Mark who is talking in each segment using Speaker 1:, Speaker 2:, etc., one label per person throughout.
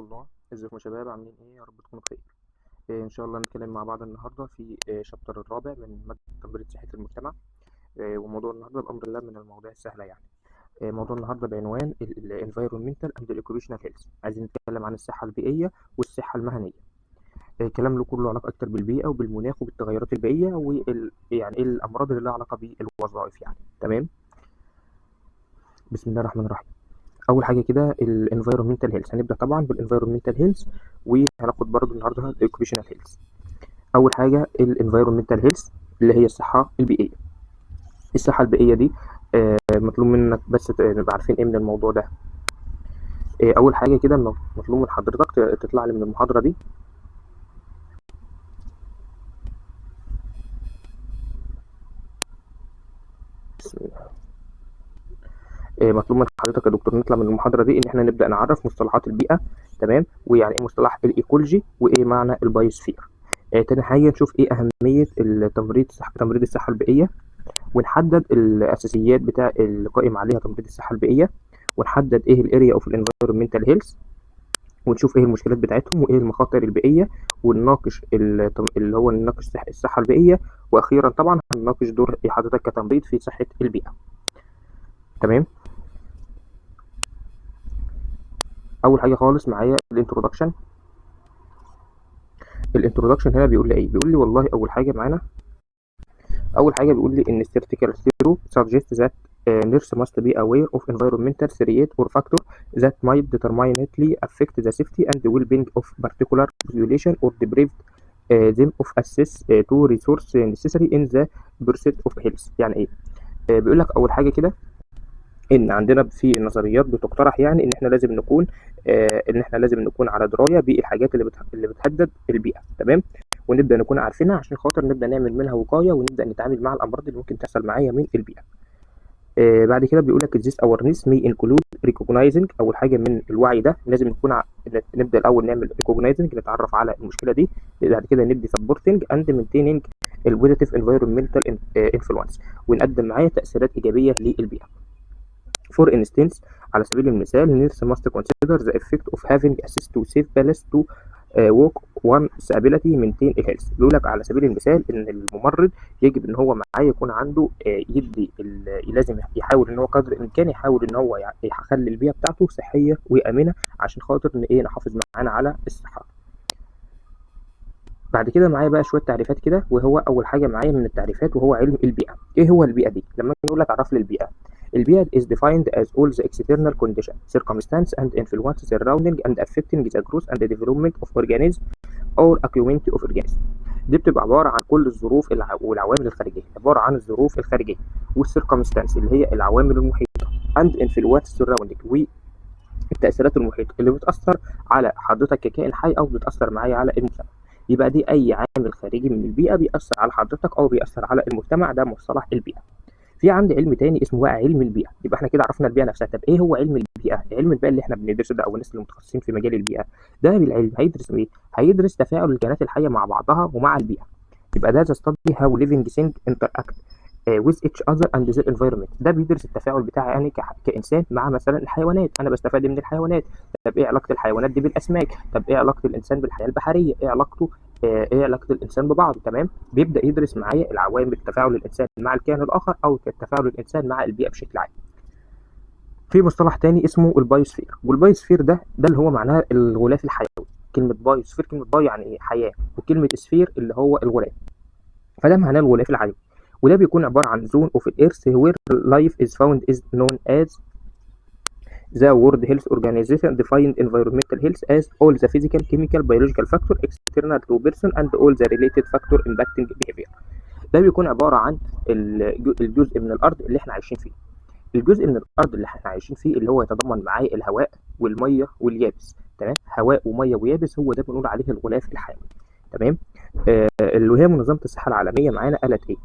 Speaker 1: الله. ازيكم يا شباب، عاملين ايه؟ يا رب تكونوا بخير. ان شاء الله نتكلم مع بعض النهارده في شابتر الرابع من ماده تمريض صحه المجتمع. وموضوع النهارده بامر الله من المواضيع السهله يعني. موضوع النهارده بعنوان الانفايرمنتال اند الاوكيبيشنال هيلث. عايزين نتكلم عن الصحه البيئيه والصحه المهنيه. كلام له كله علاقه اكتر بالبيئه وبالمناخ وبالتغيرات البيئيه يعني ايه الامراض اللي لها علاقه بالوظائف يعني. تمام. بسم الله الرحمن الرحيم. اول حاجه كده الانفايرمنتال هيلث، هنبدا طبعا بالانفايرمنتال هيلث وهناخد برضو النهارده الاوكيبيشنال هيلث. اول حاجه الانفايرمنتال هيلث اللي هي الصحه البيئيه. الصحه البيئيه دي مطلوب منك بس نبقى عارفين ايه من الموضوع ده. اول حاجه كده مطلوب من حضرتك تطلع لي من المحاضره دي. بسم الله. مطلوب من حضرتك يا دكتور نطلع من المحاضره دي ان احنا نبدا نعرف مصطلحات البيئه. تمام. ويعني ايه مصطلح الايكولوجي وايه معنى البايوسفير. تاني حاجه نشوف ايه اهميه تمريض الصحه البيئيه، ونحدد الاساسيات بتاع اللي قائم عليها تمريض الصحه البيئيه، ونحدد ايه الاريا اوف الانفايرمنتال هيلث، ونشوف ايه المشكلات بتاعتهم وايه المخاطر البيئيه، ونناقش نناقش الصحه البيئيه، واخيرا طبعا هنناقش دور حضرتك كتمريض في صحه البيئه. تمام. اول حاجه خالص معايا الانترودكشن. الانترودكشن هنا بيقول لي ايه؟ بيقول لي والله اول حاجه معانا، اول حاجه بيقول لي ان statistical theory suggests that nurse must be aware of environmental threat or factor that might determinately affect the safety and well-being of particular population or deprive them of access to resource necessary in the pursuit of health. يعني ايه؟ بيقول لك اول حاجه كده ان عندنا في نظريات بتقترح يعني ان احنا لازم نكون على درايه بالحاجات اللي بتهدد البيئه. تمام. ونبدا نكون عارفينها عشان خاطر نبدا نعمل منها وقايه ونبدا نتعامل مع الامراض اللي ممكن تحصل معايا من البيئه. بعد كده بيقول لك this awareness may include recognizing. اول حاجه من الوعي ده لازم نبدا الاول نعمل recognizing، نتعرف على المشكله دي. بعد كده ندي supporting and maintaining positive environmental influence، ونقدم معايا تاثيرات ايجابيه للبيئه. For instance، على سبيل المثال nurse must consider the effect of having access to safe place to work one's ability maintain health. بيقول لك على سبيل المثال ان الممرض يجب ان هو معاه يكون عنده لازم يحاول ان هو قدر الامكان يحاول ان هو يخلي البيئه بتاعته صحيه وامنه عشان خاطر نحافظ معانا على الصحه. بعد كده معايا بقى شويه تعريفات كده، وهو اول حاجه معايا من التعريفات وهو علم البيئه. ايه هو البيئه دي؟ لما نقول لك عرف لي البيئه، البيئة is defined as all the external conditions, circumstances and influences surrounding and affecting the growth and the development of organism or community of organism. دي بتبقى عبارة عن كل الظروف والعوامل الخارجية، عبارة عن الظروف الخارجية والcircumstances اللي هي العوامل المحيطة and influences surrounding والتأثيرات المحيطة اللي بتأثر على حضرتك ككائن حي أو بتأثر معايا على المجتمع. يبقى دي أي عامل خارجي من البيئة بيأثر على حضرتك أو بيأثر على المجتمع، ده مصطلح البيئة. في عندي علم تاني اسمه بقى علم البيئه. يبقى احنا كده عرفنا البيئه نفسها. طب ايه هو علم البيئه؟ علم البيئه اللي احنا بندرسه ده او الناس اللي متخصصين في مجال البيئه ده بالعلم هيدرس ايه؟ هيدرس تفاعل الكائنات الحيه مع بعضها ومع البيئه. يبقى ده study how living things interact with each other and their environment. ده بيدرس التفاعل بتاعي انا كانسان مع مثلا الحيوانات، انا بستفاد من الحيوانات. طب ايه علاقه الحيوانات دي بالاسماك؟ طب ايه علاقه الانسان بالحياه البحريه؟ ايه علاقه الانسان ببعضه؟ تمام. بيبدا يدرس معايا العوامل تفاعل الانسان مع الكائن الاخر او تفاعل الانسان مع البيئه بشكل عام. في مصطلح تاني اسمه البايوسفير، والبايوسفير ده اللي هو معناه الغلاف الحيوي. كلمه بايوسفير، كلمه بايو يعني ايه؟ حياه، وكلمه سفير اللي هو الغلاف، فده معناه الغلاف الحيوي. وده بيكون عباره عن zone of earth where life is found is known as the World Health Organization defined environmental health as all the physical, chemical, biological factor external to person and all the related factor impacting behavior. ده بيكون عبارة عن الجزء من الأرض اللي احنا عايشين فيه. الجزء من الأرض اللي احنا عايشين فيه اللي هو يتضمن معاه الهواء والمية واليابس. تمام. هواء ومية ويابس، هو ده بنقول عليه الغلاف الحيوي. تمام. اللي هي منظمة الصحة العالمية معانا قالت ايه؟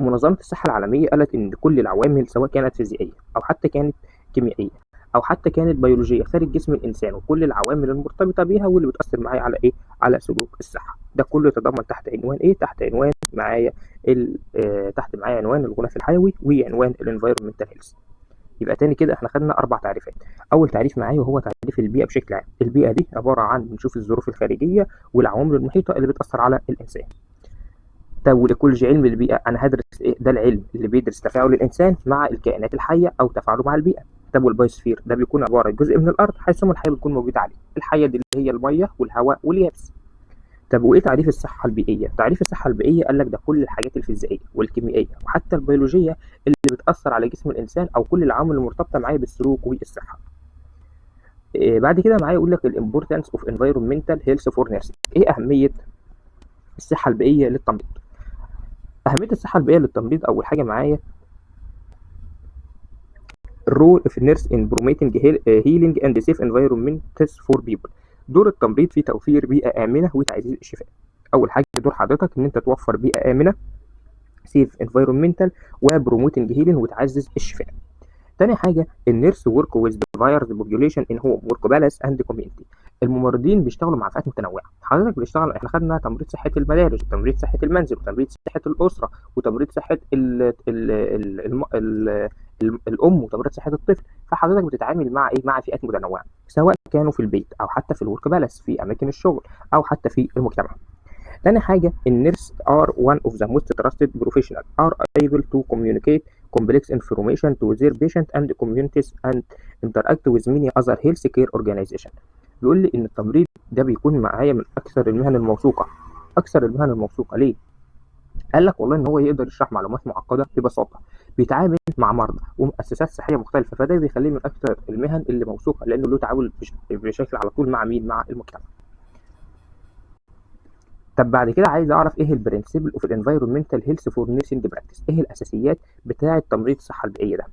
Speaker 1: منظمة الصحة العالمية قالت إن كل العوامل سواء كانت فيزيائية أو حتى كانت كيميائية أو حتى كانت بيولوجية خارج جسم الإنسان، وكل العوامل المرتبطة بيها واللي بتأثر معايا على إيه؟ على سلوك الصحة. ده كله يتضمن تحت عنوان إيه؟ تحت عنوان معايا تحت معايا عنوان الغلاف الحيوي وعنوان الانفايرمنتال هيلث. يبقى تاني كده احنا خدنا 4 تعريفات. اول تعريف معايا وهو تعريف البيئه بشكل عام. البيئه دي عباره عن بنشوف الظروف الخارجيه والعوامل المحيطه اللي بتاثر على الانسان. طب والايكولوجي علم البيئه، انا هدرس ايه؟ ده العلم اللي بيدرس تفاعل الانسان مع الكائنات الحيه او تفاعله مع البيئه. طب والبايوسفير ده بيكون عباره عن جزء من الارض حيث الحياه بتكون موجوده عليه. الحيه دي اللي هي الميه والهواء واليابس. طب وايه تعريف الصحه البيئيه؟ تعريف الصحه البيئيه قال لك ده كل الحاجات الفيزيائيه والكيميائيه وحتى البيولوجيه اللي بتاثر على جسم الانسان او كل العوامل المرتبطه معاه بالسلوك والصحه. بعد كده معايا يقول لك الامبورتانس اوف انفايرمنتال هيلث فور نيرسينج. ايه اهميه الصحه البيئيه للتمريض؟ اهميه الصحه البيئيه للتمريض اول حاجه معايا الرول في النيرس ان بروميتنج هيلينج اند سيف انفايرمنتس فور بيبل. دور التمريض في توفير بيئه امنه وتعزيز الشفاء. اول حاجه دور حضرتك ان انت توفر بيئه امنه سيف انفايرمنتال وبروموتنج هيلينج وتعزز الشفاء. تاني حاجه النيرس ورك ويز ديفايرز بوبيوليشن ان هوم ورك بالانس اند كوميونتي. الممرضين بيشتغلوا مع فئات متنوعه. حضرتك بتشتغل، احنا خدنا تمريض صحه المدارس وتمريض صحه المنزل وتمريض صحه الاسره وتمريض صحه الام وتمريض صحه الطفل. فحضرتك بتتعامل مع ايه؟ مع فئات متنوعه سواء كانوا في البيت او حتى في الورك بالانس في اماكن الشغل او حتى في المجتمع. تاني حاجة النيرس are one of the most trusted professionals are able to communicate complex information to their patient and communities and interact with many other healthcare organizations. بيقول لي إن التمريض ده بيكون معايا من أكثر المهن الموثوقة. أكثر المهن الموثوقة ليه؟ قال لك والله إن هو يقدر يشرح معلومات معقدة ببساطة، بيتعامل مع مرضى ومؤسسات صحية مختلفة، فده بيخليه من أكثر المهن اللي موثوقة لأنه له تعامل بشكل على طول مع مين؟ مع المجتمع. طب بعد كده عايز اعرف ايه البرنسبل اوف الانفايرمنتال هيلث فور نيرسينج براكتس. ايه الاساسيات بتاعه تمريض الصحه البيئيه ده؟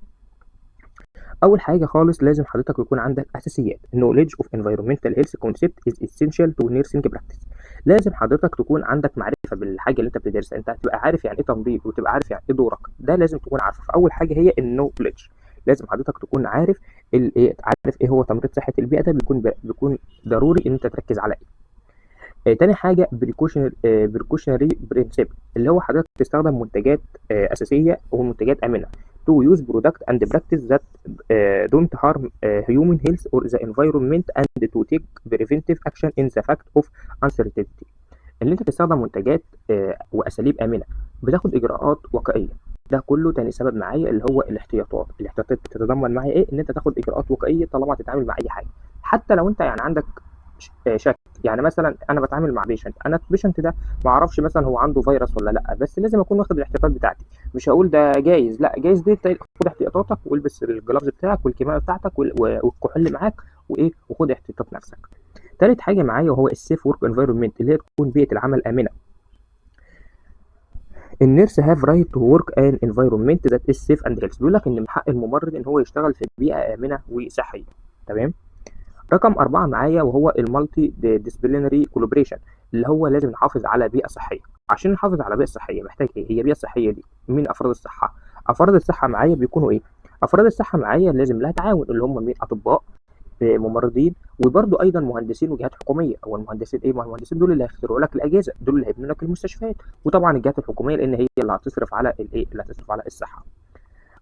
Speaker 1: اول حاجه خالص لازم حضرتك يكون عندك اساسيات. knowledge of environmental health concept is essential to nursing practice. لازم حضرتك تكون عندك معرفه بالحاجه اللي انت بتدرسها. انت هتبقى عارف يعني ايه تمريض وتبقى عارف يعني ايه دورك، ده لازم تكون عارفه. فاول حاجه هي النوليدج. لازم حضرتك تكون عارف عارف ايه هو تمريض صحه البيئه. ده بيكون ضروري ان انت تركز على ايه. تاني حاجة بريكوشنري برنسبل اللي هو حضرتك تستخدم منتجات أساسية ومنتجات آمنة to use product and practice that don't harm human health or the environment and to take preventive action in the fact of uncertainty. اللي انت تستخدم منتجات وأساليب آمنة بتاخد إجراءات وقائية. ده كله تاني سبب معايا اللي هو الاحتياطات. الاحتياطات بتتضمن معايا ايه؟ ان انت تاخد إجراءات وقائية طالما تتعامل مع أي حاجة، حتى لو انت يعني عندك شك. يعني مثلا انا بتعامل مع بيشنت، انا البيشنت ده ما اعرفش مثلا هو عنده فيروس ولا لا، بس لازم اكون واخد الاحتياطات بتاعتي. مش هقول ده جايز، لا جايز دي خد احتياطاتك والبس الجلافز بتاعك والكمامه بتاعتك والكحول معاك وايه، وخد احتياطات نفسك. ثالث حاجه معايا وهو السيف ورك انفايرمنت اللي هي تكون بيئه العمل امنه. النيرس هاف رايت تو ورك ان انفايرمنت ذات از سيف اند هيلث. بيقول لك ان من حق الممرض ان هو يشتغل في بيئه امنه وصحيه. تمام. رقم 4 معايا وهو المالتي ديسبلينري كولابريشن اللي هو لازم نحافظ على بيئة صحية. عشان نحافظ على بيئة صحية محتاج ايه؟ هي بيئة صحية دي مين أفراد الصحة؟ أفراد الصحة معايا بيكونوا ايه؟ أفراد الصحة معايا لازم لها تعاون اللي هم مين؟ أطباء، ممرضين، وبرضه ايضا مهندسين وجهات حكوميه. او المهندسين ايه؟ ما المهندسين دول اللي هيخترعوا لك الاجهزه، دول اللي هيبنوا لك المستشفيات، وطبعا الجهات الحكوميه لان هي اللي هتصرف على الايه؟ اللي هتصرف على الصحه.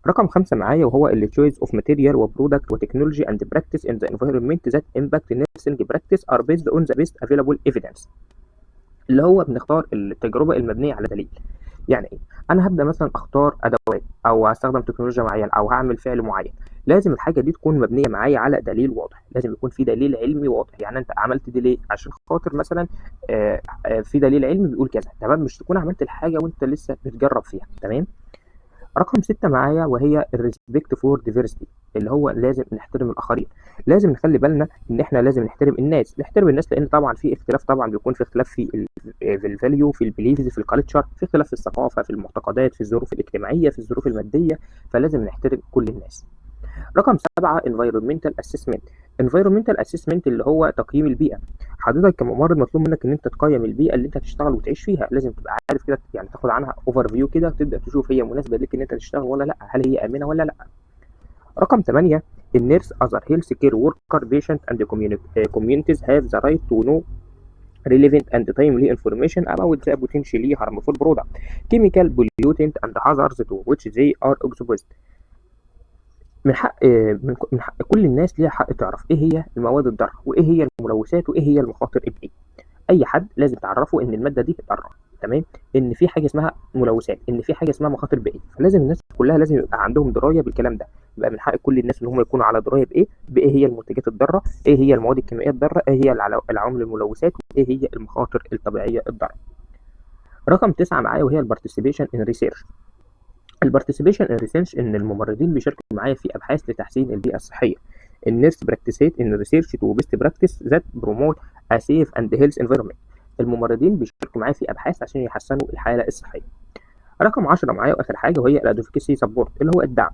Speaker 1: رقم 5 معايا وهو اللي choice of material وبرودكت وتكنولوجي and practice in the environment that impact nursing practice are based on the best available evidence. اللي هو بنختار التجربة المبنية على دليل. يعني ايه؟ انا هبدأ مثلا اختار ادوات او هستخدم تكنولوجيا معينة او هعمل فعل معين، لازم الحاجة دي تكون مبنية معايا على دليل واضح. لازم يكون في دليل علمي واضح. يعني انت عملت دي ليه؟ عشان خاطر مثلا في دليل علمي بيقول كذا. تمام. مش تكون عملت الحاجة وانت لسه بتجرب فيها. تمام. رقم 6 معايا وهي الريسبكت فور ديفيرستي اللي هو لازم نحترم الاخرين. لازم نخلي بالنا ان احنا لازم نحترم الناس لان طبعا في اختلاف، طبعا بيكون في اختلاف في الفاليو، في البيليفز، في الكالتشر، في اختلاف في الثقافه، في المعتقدات، في الظروف الاجتماعيه، في الظروف الماديه، فلازم نحترم كل الناس. رقم 7 environmental assessment. environmental assessment اللي هو تقييم البيئة. حضرتك كممرض مطلوب منك ان انت تقيم البيئة اللي انت هتشتغل وتعيش فيها. لازم تبقى عارف كده، يعني تاخد عنها اوفر فيو كده وتبدا تشوف هي مناسبة ليك ان انت تشتغل ولا لا، هل هي امنة ولا لا. رقم 8 النيرس other health care worker patient and communities have the right to know relevant and timely information about the potentially harmful product, chemical pollutant and hazards to which they are exposed. من حق كل الناس ليها حق تعرف ايه هي المواد الضاره وايه هي الملوثات وايه هي المخاطر البيئيه. اي حد لازم تعرفه ان الماده دي ضاره، تمام، ان في حاجه اسمها ملوثات، ان في حاجه اسمها مخاطر بيئيه، فلازم الناس كلها لازم يبقى عندهم درايه بالكلام ده. يبقى من حق كل الناس ان هم يكونوا على درايه بايه هي المنتجات الضاره، ايه هي المواد الكيميائيه الضاره، ايه هي العوامل الملوثات، وايه هي المخاطر الطبيعيه الضاره. رقم 9 معايا وهي البارتيسيبيشن ان ريسيرش. البارتيسيبيشن ان ريسيرش ان الممرضين بيشاركوا معايا في ابحاث لتحسين البيئه الصحيه. النيرس براكتسيت ان ريسيرش تو بيست براكتس ذات بروموت ا سيف اند هيلث انفيرمنت. الممرضين بيشاركوا معايا في ابحاث عشان يحسنوا الحاله الصحيه. رقم 10 معايا واخر حاجه وهي الادفوكسي سبورت اللي هو الدعم.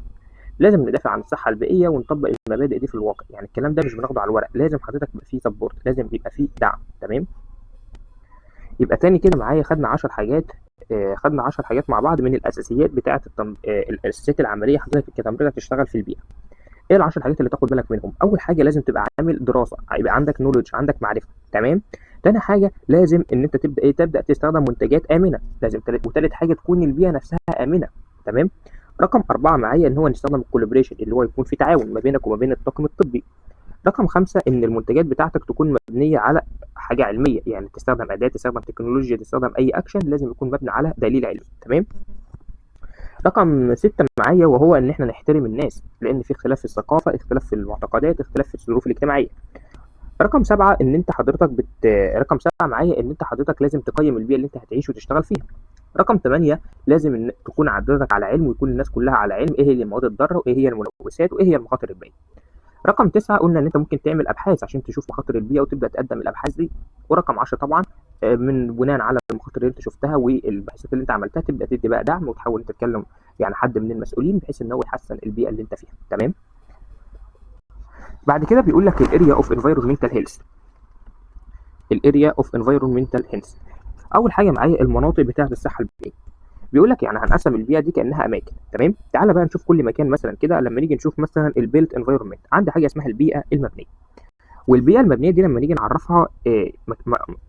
Speaker 1: لازم ندافع عن الصحه البيئيه ونطبق المبادئ دي في الواقع، يعني الكلام ده مش بناخده على الورق، لازم حضرتك يبقى فيه سبورت، لازم يبقى فيه دعم، تمام. يبقى تاني كده معايا خدنا 10 حاجات، خدنا 10 حاجات مع بعض من الاساسيات بتاعه الاساسيات العمليه حضرتك كتمريض تشتغل في البيئه. ايه ال10 حاجات اللي تاخد بالك منهم؟ اول حاجه لازم تبقى عامل دراسه، يبقى عندك نولج، عندك معرفه، تمام. تاني حاجه لازم ان انت تبدا تستخدم منتجات امنه، لازم وتالت حاجه تكون البيئه نفسها امنه، تمام. رقم 4 معايا ان هو نستخدم الكولابريشن اللي هو يكون في تعاون ما بينك وما بين الطاقم الطبي. رقم 5 ان المنتجات بتاعتك تكون مبنيه على حاجه علميه، يعني تستخدم اداه، تستخدم تكنولوجيا، تستخدم اي اكشن لازم يكون مبني على دليل علمي، تمام. رقم 6 معايا وهو ان احنا نحترم الناس، لان في اختلاف في الثقافه، اختلاف في المعتقدات، اختلاف في الظروف الاجتماعيه. رقم 7 ان انت حضرتك رقم 7 معايا ان انت حضرتك لازم تقيم البيئه اللي انت هتعيش وتشتغل فيها. رقم 8 لازم ان تكون حضرتك على علم ويكون الناس كلها على علم ايه هي المواد الضاره وايه هي الملوثات وايه هي المخاطر البيئيه. رقم 9 قلنا ان انت ممكن تعمل ابحاث عشان تشوف مخاطر البيئه وتبدا تقدم الابحاث دي. ورقم 10 طبعا من بناء على المخاطر اللي انت شفتها والبحثات اللي انت عملتها تبدا تدي بقى دعم وتحاول تتكلم يعني حد من المسؤولين بحيث ان هو يحسن البيئه اللي انت فيها، تمام. بعد كده بيقول لك الاريا اوف انفايرمنتال هيلث. الاريا اوف انفايرمنتال هيلث اول حاجه معايا المناطق بتاعه الصحه البيئيه. بيقول لك يعني هنقسم البيئه دي كانها اماكن، تمام. تعالى بقى نشوف كل مكان مثلا كده. لما نيجي نشوف مثلا البيلت انفايرمنت عندي حاجه اسمها البيئه المبنيه. والبيئه المبنيه دي لما نيجي نعرفها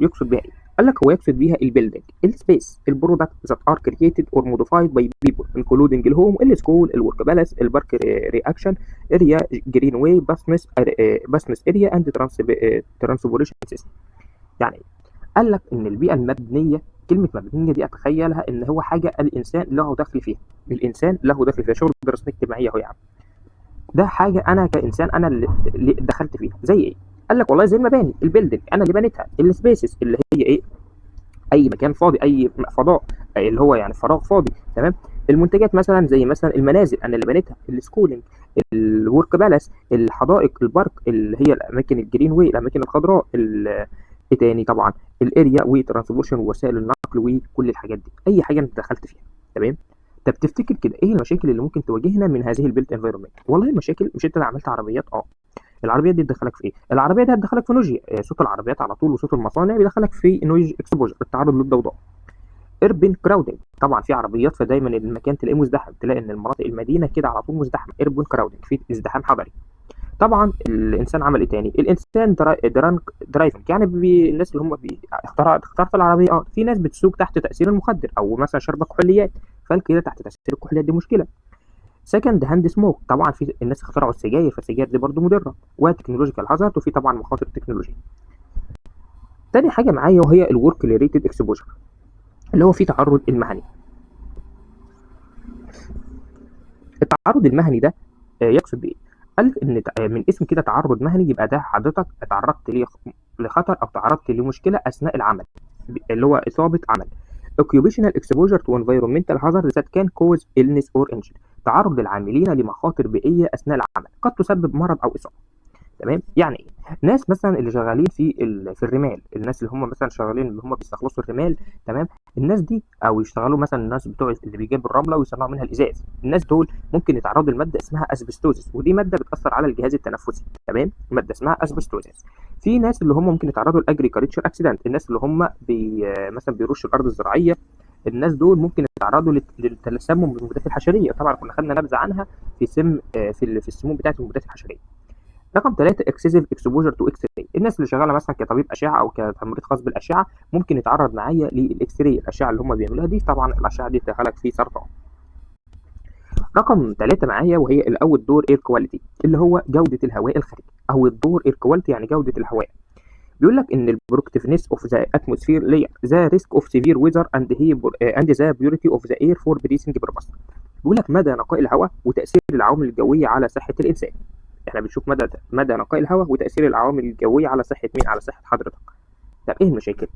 Speaker 1: يقصد بيها ايه؟ قال لك هو يقصد بيها البيلدنج، السبيس، البرودكت ذات ار كرييتد اور موديفايد باي بيبل انكلودنج الهوم، السكول، الورك بالاس، البارك رياكشن اريا، جرين واي، باسنس اريا اند ترانسبوريشن سيستم. يعني قال لك ان البيئه المبنيه، كلمه مبنيه دي اتخيلها ان هو حاجه الانسان له دخل فيها، الانسان له دخل فيها، شغل دراسات اجتماعيه اهو يا عم. ده حاجه انا كانسان انا اللي دخلت فيها. زي ايه؟ قال لك والله زي المباني، البيلدنج انا اللي بنيتها، السبيسز اللي هي ايه؟ اي مكان فاضي، اي فضاء اللي هو يعني فراغ فاضي، تمام. المنتجات مثلا زي مثلا المنازل انا اللي بنيتها، السكولينج، الورك بالاس، الحدائق، البارك اللي هي الاماكن الجرين واي، الاماكن الخضراء، ايه تاني طبعا الاريا وترانسبورشن ووسائل النقل وكل الحاجات دي، اي حاجه انت دخلت فيها، تمام. طب تفتكر كده ايه المشاكل اللي ممكن تواجهنا من هذه البيلت انفايرمنت؟ والله المشاكل مش انت عملت عربيات، العربيات دي تدخلك في ايه؟ العربيه دي هتدخلك في نويز، صوت العربيات على طول وصوت المصانع بيدخلك في نويز اكسبوجر، التعرض للضوضاء. ايربن كراودنج، طبعا في عربيات فدايما المكان تلاقيه مزدحم، تلاقي ان المناطق المدينه كده على طول مزدحمه، ايربن كراودنج، في ازدحام حضري. طبعا الانسان عمل ايه تاني؟ الانسان درانك درايفنج، يعني الناس اللي هم اخترت العربيه، في ناس بتسوق تحت تاثير المخدر او مثلا شرب كحوليات، فكده تحت تاثير الكحوليات دي مشكله. سكند هاند سموك، طبعا في الناس اخترعوا السجاير فالسجاير دي برضو مضره، وتكنولوجيكال هازارد، وفي طبعا مخاطر التكنولوجيا. تاني حاجه معايا وهي الورك ريليتد اكسبوجر اللي هو فيه تعرض المهني. التعرض المهني ده يقصد بايه؟ قال ان من اسم كده تعرض مهني يبقى ده حضرتك اتعرضت لخطر او تعرضت لمشكله اثناء العمل اللي هو اصابه عمل. occupational exposure to environmental hazards that can cause illness or injury، تعرض العاملين لمخاطر بيئيه اثناء العمل قد تسبب مرض او اصابه، تمام. يعني ايه؟ ناس مثلا اللي شغالين في الرمال، الناس اللي هم مثلا شغالين اللي هم بيستخلصوا الرمال، تمام. الناس دي او يشتغلوا مثلا الناس بتوع اللي بيجيبوا الرمله ويصنعوا منها الازاز، الناس دول ممكن يتعرضوا لماده اسمها اسبستوزيس، ودي ماده بتاثر على الجهاز التنفسي، تمام. ماده اسمها اسبستوزيس. في ناس اللي هم ممكن يتعرضوا لاجريكالتشر اكسيدنت، الناس اللي هم مثلا بيرشوا الارض الزراعيه، الناس دول ممكن يتعرضوا للتسمم بالمبيدات الحشريه، طبعا كنا خدنا نبذه عنها في في السموم بتاعه المبيدات الحشريه. رقم 3 اكسسيف اكسبوجر تو اكس راي، الناس اللي شغاله مثلا كطبيب اشعه او كتمريض خاص بالاشعه ممكن يتعرض معايا للاكس راي، الاشعه اللي هم بيعملوها دي، طبعا الاشعه دي تدخلك في سرطان. رقم 3 معايا وهي الاوت دور اير كواليتي اللي هو جوده الهواء الخارجي، او الدور اير كواليتي يعني جوده الهواء. بيقول لك ان البروكتيفنس اوف ذا اتموسفير لاير ذا ريسك اوف سيفير ويذر اند ذا بيوريتي اوف ذا اير فور بريسنج بيربس. بيقول لك مدى نقاء الهواء وتاثير العوامل الجويه على صحه الانسان. احنا بنشوف مدى نقاء الهواء وتاثير العوامل الجويه على صحه مين؟ على صحه حضرتك. طب ايه المشاكل؟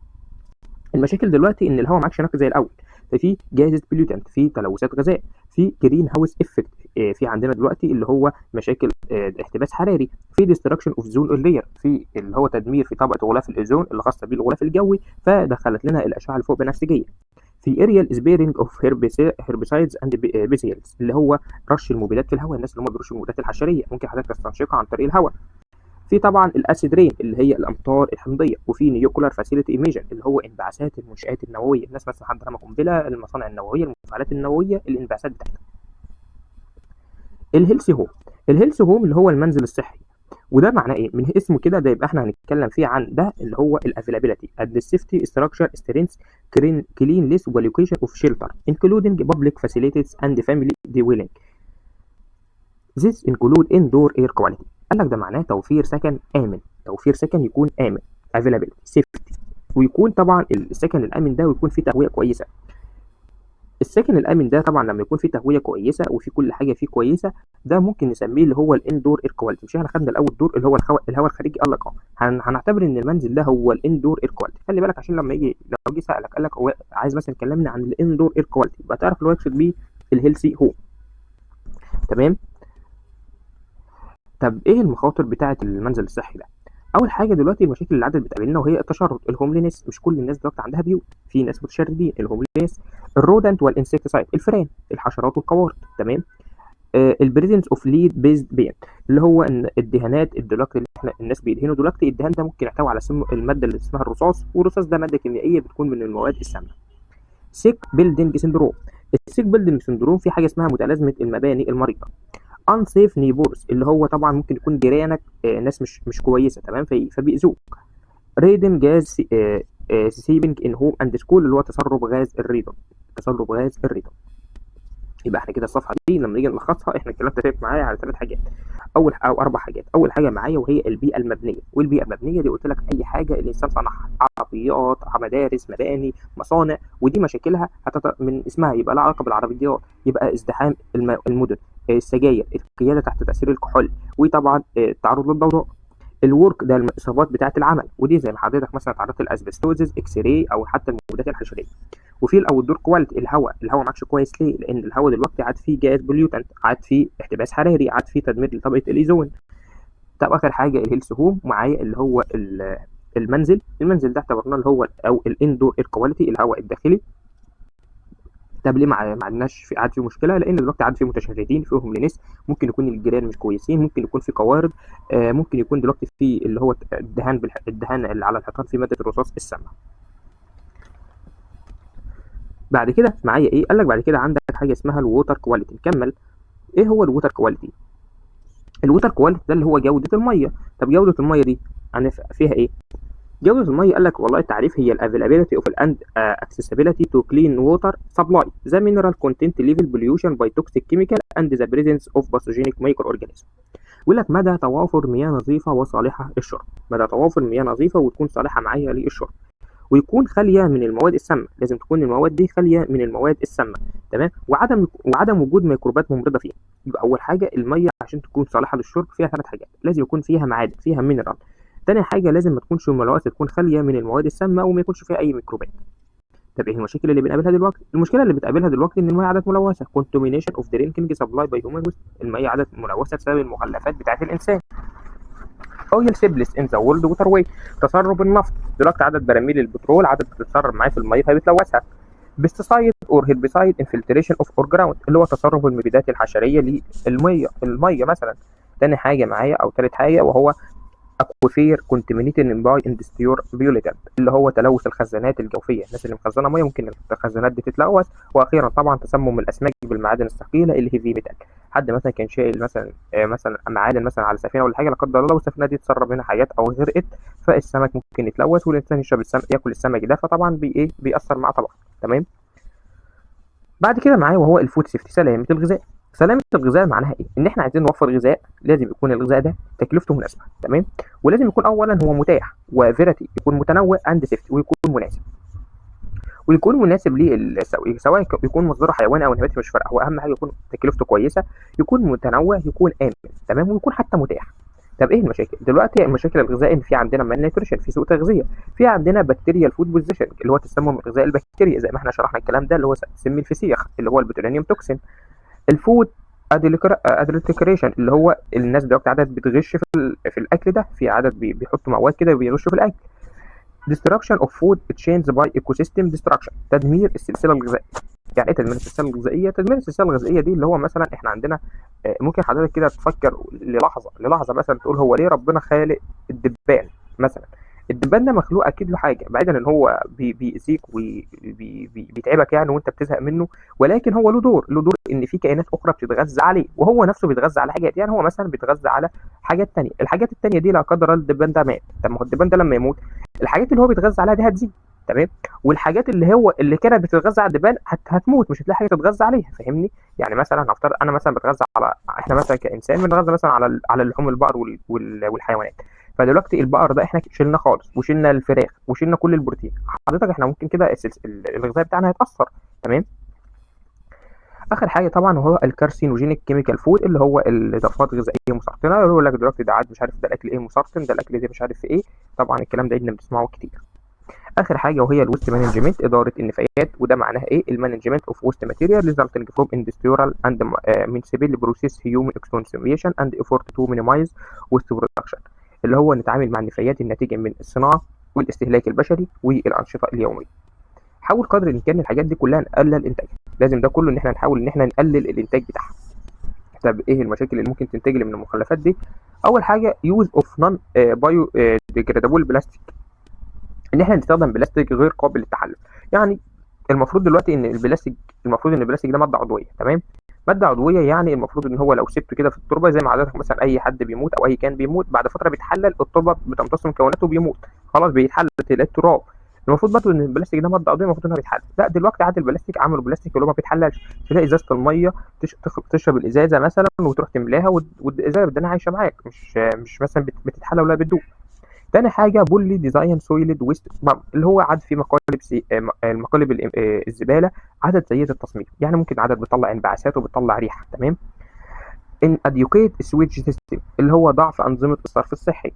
Speaker 1: المشاكل دلوقتي ان الهواء ما عادش نقي زي الاول، ففي جازز بوليوتنت، في تلوثات غذاء، في جرين هاوس افكت، في عندنا دلوقتي اللي هو مشاكل احتباس حراري، في ديستراكشن اوف زون لاير، في اللي هو تدمير في طبقه غلاف الاوزون اللي خاصه بالغلاف الجوي، فدخلت لنا الاشعه الفوق بنفسجيه. في اريال سبيرنج اوف هيربيسايدز اند بيسيلز اللي هو رش المبيدات في الهواء، الناس اللي هم بيرشوا المبيدات الحشريه ممكن حضرتك تستنشقها عن طريق الهواء. في طبعا الاسيد رين اللي هي الامطار الحمضيه، وفي نيوكلير فاسيلتي ايميجن اللي هو انبعاثات المنشات النوويه، الناس مثلا حد رمى قنبله، المصانع النوويه، المفاعلات النوويه، الانبعاثات بتاعتها. الهيلث هوم، الهيلث هوم اللي هو المنزل الصحي، وده معناه ايه؟ من اسمه كده ده يبقى احنا هنتكلم فيه عن ده اللي هو الافيلابيلتي اند السيفتي ستراكشر سترينث كلينليس ولوكيشن اوف شيلتر انكلودنج بابليك فاسيليتيز اند فاميلي دويلنج. This include indoor air quality. قال لك ده معناه توفير سكن آمن، توفير سكن يكون آمن availability safety، ويكون طبعا السكن الآمن ده ويكون فيه تهوية كويسة. السكن الآمن ده طبعا لما يكون فيه تهوية كويسة وفي كل حاجة فيه كويسة، ده ممكن نسميه اللي هو الاندور اير كواليتي. مش احنا خدنا الاول دور اللي هو الهواء الخارجي؟ قال لك هنعتبر ان المنزل ده هو الاندور اير كواليتي. خلي بالك عشان لما يجي سألك قال لك هو عايز مثلا كلمني عن الاندور اير كواليتي، يبقى تعرف اللي هو يقصد بيه الهيلثي هوم. تمام. طب ايه المخاطر بتاعه المنزل الصحي ده؟ اول حاجه دلوقتي المشاكل اللي عادت بتقابلنا وهي التشرد، الهوملينس. مش كل الناس دلوقتي عندها بيوت، في ناس متشردين، الهوملينس. الرودنت والانسكتسايد، الفئران، الحشرات والقوارض. تمام. البريزنس اوف ليد بيزد بين اللي هو ان الدهانات الدلوقتي اللي احنا الناس بيدهنوا دلوقتي، الدهان ده ممكن يحتوي على الماده اللي اسمها الرصاص، والرصاص ده ماده كيميائيه بتكون من المواد السامه. سيك بيلدينج سندروم، السيك بيلدينج سندروم في حاجه اسمها متلازمه المباني المريضه. unsafe neighbors اللي هو طبعا ممكن يكون جيرانك ناس مش كويسه، تمام، فبيأذوك. ريدن جاز سيبنج ان هوم اند سكول اللي هو تسرب غاز الريدون، تسرب غاز الريدون. يبقى احنا كده الصفحه دي لما نيجي نلخصها احنا الكلام اتفق معايا على 3 حاجات او 4 حاجات. اول حاجه معايا وهي البيئه المبنيه، والبيئه المبنيه دي قلت لك اي حاجه الانسان صنعها، عربيات، مدارس، مباني، مصانع، ودي مشاكلها من اسمها يبقى لها علاقه بالعربيات، يبقى ازدحام المدن، السجاير، القياده تحت تاثير الكحول، وطبعا التعرض للضوضاء. الورك ده الاصابات بتاعه العمل، ودي زي ما حضرتك مثلا تعرضت للاسبستوزز، اكس راي، او حتى المبيدات الحشريه. وفي الاوت دور كواليتي، الهواء ما عادش كويس. ليه؟ لان الهواء دلوقتي عاد فيه جاز بوليوتنت، عاد فيه احتباس حراري، عاد فيه تدمير لطبقه الايزون. طب اخر حاجه الهيلث هوم معايا اللي هو المنزل ده اعتبرناه اللي هو او الاندور اير كواليتي، الهواء الداخلي. طب ليه ما عندناش في عاد فيه مشكله؟ لان دلوقتي عاد فيه متشردين، فيهم لناس، ممكن يكون الجيران مش كويسين، ممكن يكون في قوارض، ممكن يكون دلوقتي في اللي هو الدهان اللي على الحيطان في ماده الرصاص السامه. بعد كده معايا ايه؟ قال لك بعد كده عندك حاجه اسمها الووتر كواليتي. نكمل. ايه هو الووتر كواليتي؟ الووتر كواليتي ده اللي هو جوده الميه. طب جوده الميه دي فيها ايه؟ جودة المية قال لك والله التعريف هي availability of and accessibility to clean water supply, the mineral content level pollution by toxic chemical and the presence of pathogenic microorganisms. يقول لك مدى توافر مياه نظيفة وصالحة للشرب، مدى توافر مياه نظيفة وتكون صالحة معايا للشرب، ويكون خالية من المواد السامة. لازم تكون المواد دي خالية من المواد السامة، تمام، وعدم وجود ميكروبات ممرضة فيها. يبقى أول حاجة المية عشان تكون صالحة للشرب فيها 3 حاجات، لازم يكون فيها معادن، فيها مينرال. تاني حاجة لازم ما تكونش ملوثة، تكون خالية من المواد السامة وما يكونش فيها أي ميكروبات. طب ايه المشاكل اللي بنقابلها دلوقتي؟ المشكلة اللي بتقابلها دلوقتي إن المياه عادت ملوثة، contamination of drinking supply by human waste، المياه عادت ملوثة بسبب المخلفات بتاعة الإنسان. oil spills in the world waterway، تسرب النفط، دلوقتي عدد براميل البترول عدد بتتسرب معاه في المياه فبتلوثها. pesticide or herbicide infiltration of our ground اللي هو تسرب المبيدات الحشرية للمية مثلا. تاني حاجة معايا أو تالت حاجة وهو اكوفير كونتامينيتد باي اندستريور بيوليتنت اللي هو تلوث الخزانات الجوفيه، الناس اللي مخزنه ميه ممكن الخزانات دي تتلوث. واخيرا طبعا تسمم الاسماك بالمعادن الثقيله اللي هي في ميتال، حد مثلا كان شايل مثلا معادن مثلا على سفينه ولا حاجه لا قدر الله والسفينه دي تسرب منها حاجات او غرقت، فالسمك ممكن يتلوث والانسان ياكل السمك ده، فطبعا بيأثر معاه طبعا. تمام. بعد كده معايا وهو الفود سيفتي، سلامه الغذاء. سلامة الغذاء معناها إيه؟ إن إحنا عايزين نوفر غذاء لازم يكون الغذاء ده تكلفته مناسبة، تمام؟ ولازم يكون أولا هو متاح وفيراتي، يكون متنوع أند سيفتي، ويكون مناسب للسوي، سواء يكون مصدره حيواني او نباتي مش فارقه، هو اهم حاجه يكون تكلفته كويسه، يكون متنوع، يكون امن، تمام، ويكون حتى متاح. طب ايه المشاكل دلوقتي؟ المشاكل الغذائيه ان في عندنا مال نيوتريشن، في سوء تغذيه، في عندنا بكتيريا الفود بوزيشن اللي هو تسمم الغذاء البكتيري زي ما احنا شرحنا الكلام ده، اللي هو سم الفسيخ اللي هو البوتولينيوم توكسين. الفود ادلتريشن اللي هو الناس دلوقتي عدد بتغش في الاكل ده، في عدد بيحطوا مواد كده بيغشوا في الاكل. destruction of food chains by ecosystem destruction، تدمير السلسله الغذائيه. يعني ايه تدمير السلسله الغذائيه؟ تدمير السلسله الغذائيه دي اللي هو مثلا احنا عندنا ممكن حضرتك كده تفكر للحظه مثلا تقول هو ليه ربنا خالق الدبان مثلا؟ الدبان ده مخلوق اكيد له حاجه، بعيدا ان هو بيأذيك وبيتعبك يعني وانت بتزهق منه، ولكن هو له دور ان في كائنات اخرى بتتغذى عليه، وهو نفسه بيتغذى على حاجات، يعني هو مثلا بيتغذى على حاجات تانية. الحاجات التانية دي لا قدر الله الدبان ده مات، طب ما هو الدبان ده لما يموت الحاجات اللي هو بيتغذى عليها دي هتزيد، تمام، والحاجات اللي كانت بتتغذى على الدبان هتموت، مش هتلاقي حاجه تتغذى عليها، فاهمني؟ يعني مثلا هفترض انا مثلا بتغذى على، احنا مثلا كانسان بنتغذى مثلا على لحوم البقر والحيوانات. فدلوقتي البقر ده احنا شلنا خالص، وشلنا الفراخ، وشلنا كل البروتين، حضرتك احنا ممكن كده الغذاء بتاعنا هيتاثر، تمام. اخر حاجه طبعا وهو الكارسينوجينيك كيميكال فود، اللي هو الاضافات الغذائيه مسرطنه، يقول لك دلوقتي ده عاد مش عارف ده الاكل ايه مسرطن، ده الاكل ده مش عارف في ايه، طبعا الكلام ده احنا بنسمعه كتير. اخر حاجه وهي الويست مانجمنت، اداره النفايات، وده معناها ايه؟ المانجمنت اوف ويست ماتيريال ريزلتنج فروم اندستريال اند municipal بروسيس هيومن كونسوميشن اند ايفورت تو مينيمايز ويست برودكشن، اللي هو نتعامل مع النفايات الناتجه من الصناعه والاستهلاك البشري والانشطه اليوميه. حاول قدر الامكان الحاجات دي كلها نقلل انتاجها، لازم ده كله ان احنا نحاول ان احنا نقلل الانتاج بتاعها. طب ايه المشاكل اللي ممكن تنتج لي من المخلفات دي؟ اول حاجه يوز اوف نون بايو ديجريدابل بلاستيك، ان احنا نستخدم بلاستيك غير قابل للتحلل. يعني المفروض دلوقتي ان البلاستيك ده ماده عضويه، تمام، ماده عضويه، يعني المفروض ان هو لو سبته كده في التربه زي ما عادتك مثلا اي حد بيموت او اي كان بيموت بعد فتره بيتحلل، التربه بتمتص مكوناته وبيموت، خلاص بيتحلل تلاقي التراب. المفروض برضه ان البلاستيك ده ماده عضويه، المفروض انها بيتحلل، لا دلوقتي عاد البلاستيك عملوا بلاستيك اللي هو ما بيتحللش، تلاقي ازازه الميه تشرب الازازه مثلا وتروح تملاها والازازه بدنا عايشه معاك، مش مثلا بتتحلل ولا بتدوب. تاني حاجه بولي ديزاين سويلد ويست، اللي هو عدد في المقالب الزباله عدد سيئه التصميم، يعني ممكن عدد بيطلع انبعاثات وبيطلع ريحه، تمام. ان اديوكيت سويتش سيستم، اللي هو ضعف انظمه الصرف الصحي.